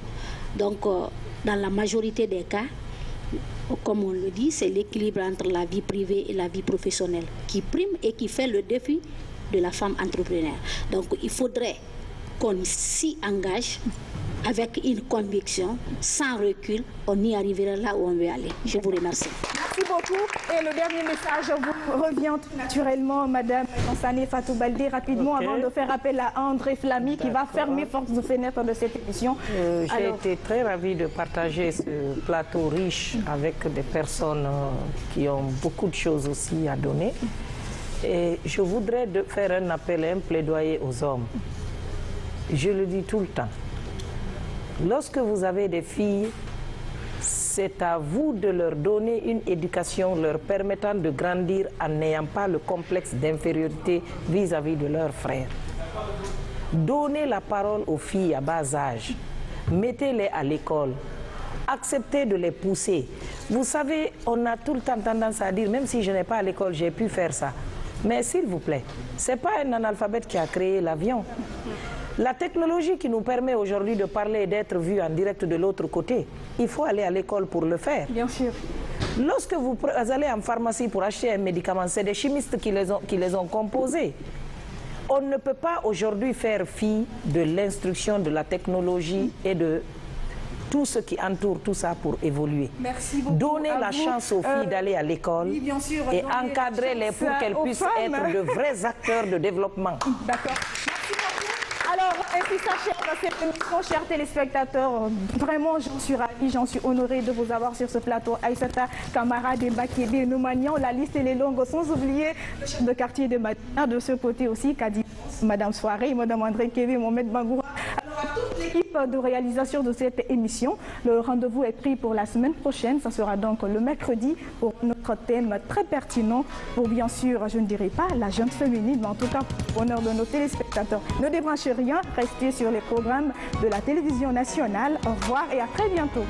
Donc, dans la majorité des cas, comme on le dit, c'est l'équilibre entre la vie privée et la vie professionnelle qui prime et qui fait le défi de la femme entrepreneur. Donc il faudrait qu'on s'y engage avec une conviction, sans recul, on y arrivera là où on veut aller. Je vous remercie. Merci beaucoup. Et le dernier message vous revient tout naturellement, Madame Kansane Fatou Baldé, rapidement, avant de faire appel à André Flamy, qui va fermer force de fenêtre de cette émission. J'ai été très ravie de partager ce plateau riche avec des personnes qui ont beaucoup de choses aussi à donner. Et je voudrais faire un appel, un plaidoyer aux hommes. Je le dis tout le temps. Lorsque vous avez des filles, c'est à vous de leur donner une éducation leur permettant de grandir en n'ayant pas le complexe d'infériorité vis-à-vis de leurs frères. Donnez la parole aux filles à bas âge. Mettez-les à l'école. Acceptez de les pousser. Vous savez, on a tout le temps tendance à dire, même si je n'ai pas à l'école, j'ai pu faire ça. Mais s'il vous plaît, ce n'est pas un analphabète qui a créé l'avion. La technologie qui nous permet aujourd'hui de parler et d'être vu en direct de l'autre côté, il faut aller à l'école pour le faire. Bien sûr. Lorsque vous allez en pharmacie pour acheter un médicament, c'est des chimistes qui les ont composés. On ne peut pas aujourd'hui faire fi de l'instruction, de la technologie et de tout ce qui entoure tout ça pour évoluer. Merci beaucoup. Donnez la chance aux filles d'aller à l'école et encadrez-les pour qu'elles puissent être de vrais acteurs de développement. D'accord. Merci beaucoup. Alors, ainsi s'achève cette émission, chers téléspectateurs. Vraiment, j'en suis ravie, j'en suis honorée de vous avoir sur ce plateau. Aïssata Kamara, Demba Kébé, Noumanian, la liste elle est longue, sans oublier le chef de quartier de Madina, de ce côté aussi, Kadi, Madame Soirée, Madame André Kébé, Mohamed Bangoura. Alors, à toute l'équipe de réalisation de cette émission, le rendez-vous est pris pour la semaine prochaine. Ça sera donc le mercredi pour notre thème très pertinent pour, bien sûr, je ne dirais pas la jeune féminine, mais en tout cas pour l'honneur de nos téléspectateurs. Ne débranchez rien, restez sur les programmes de la télévision nationale. Au revoir et à très bientôt.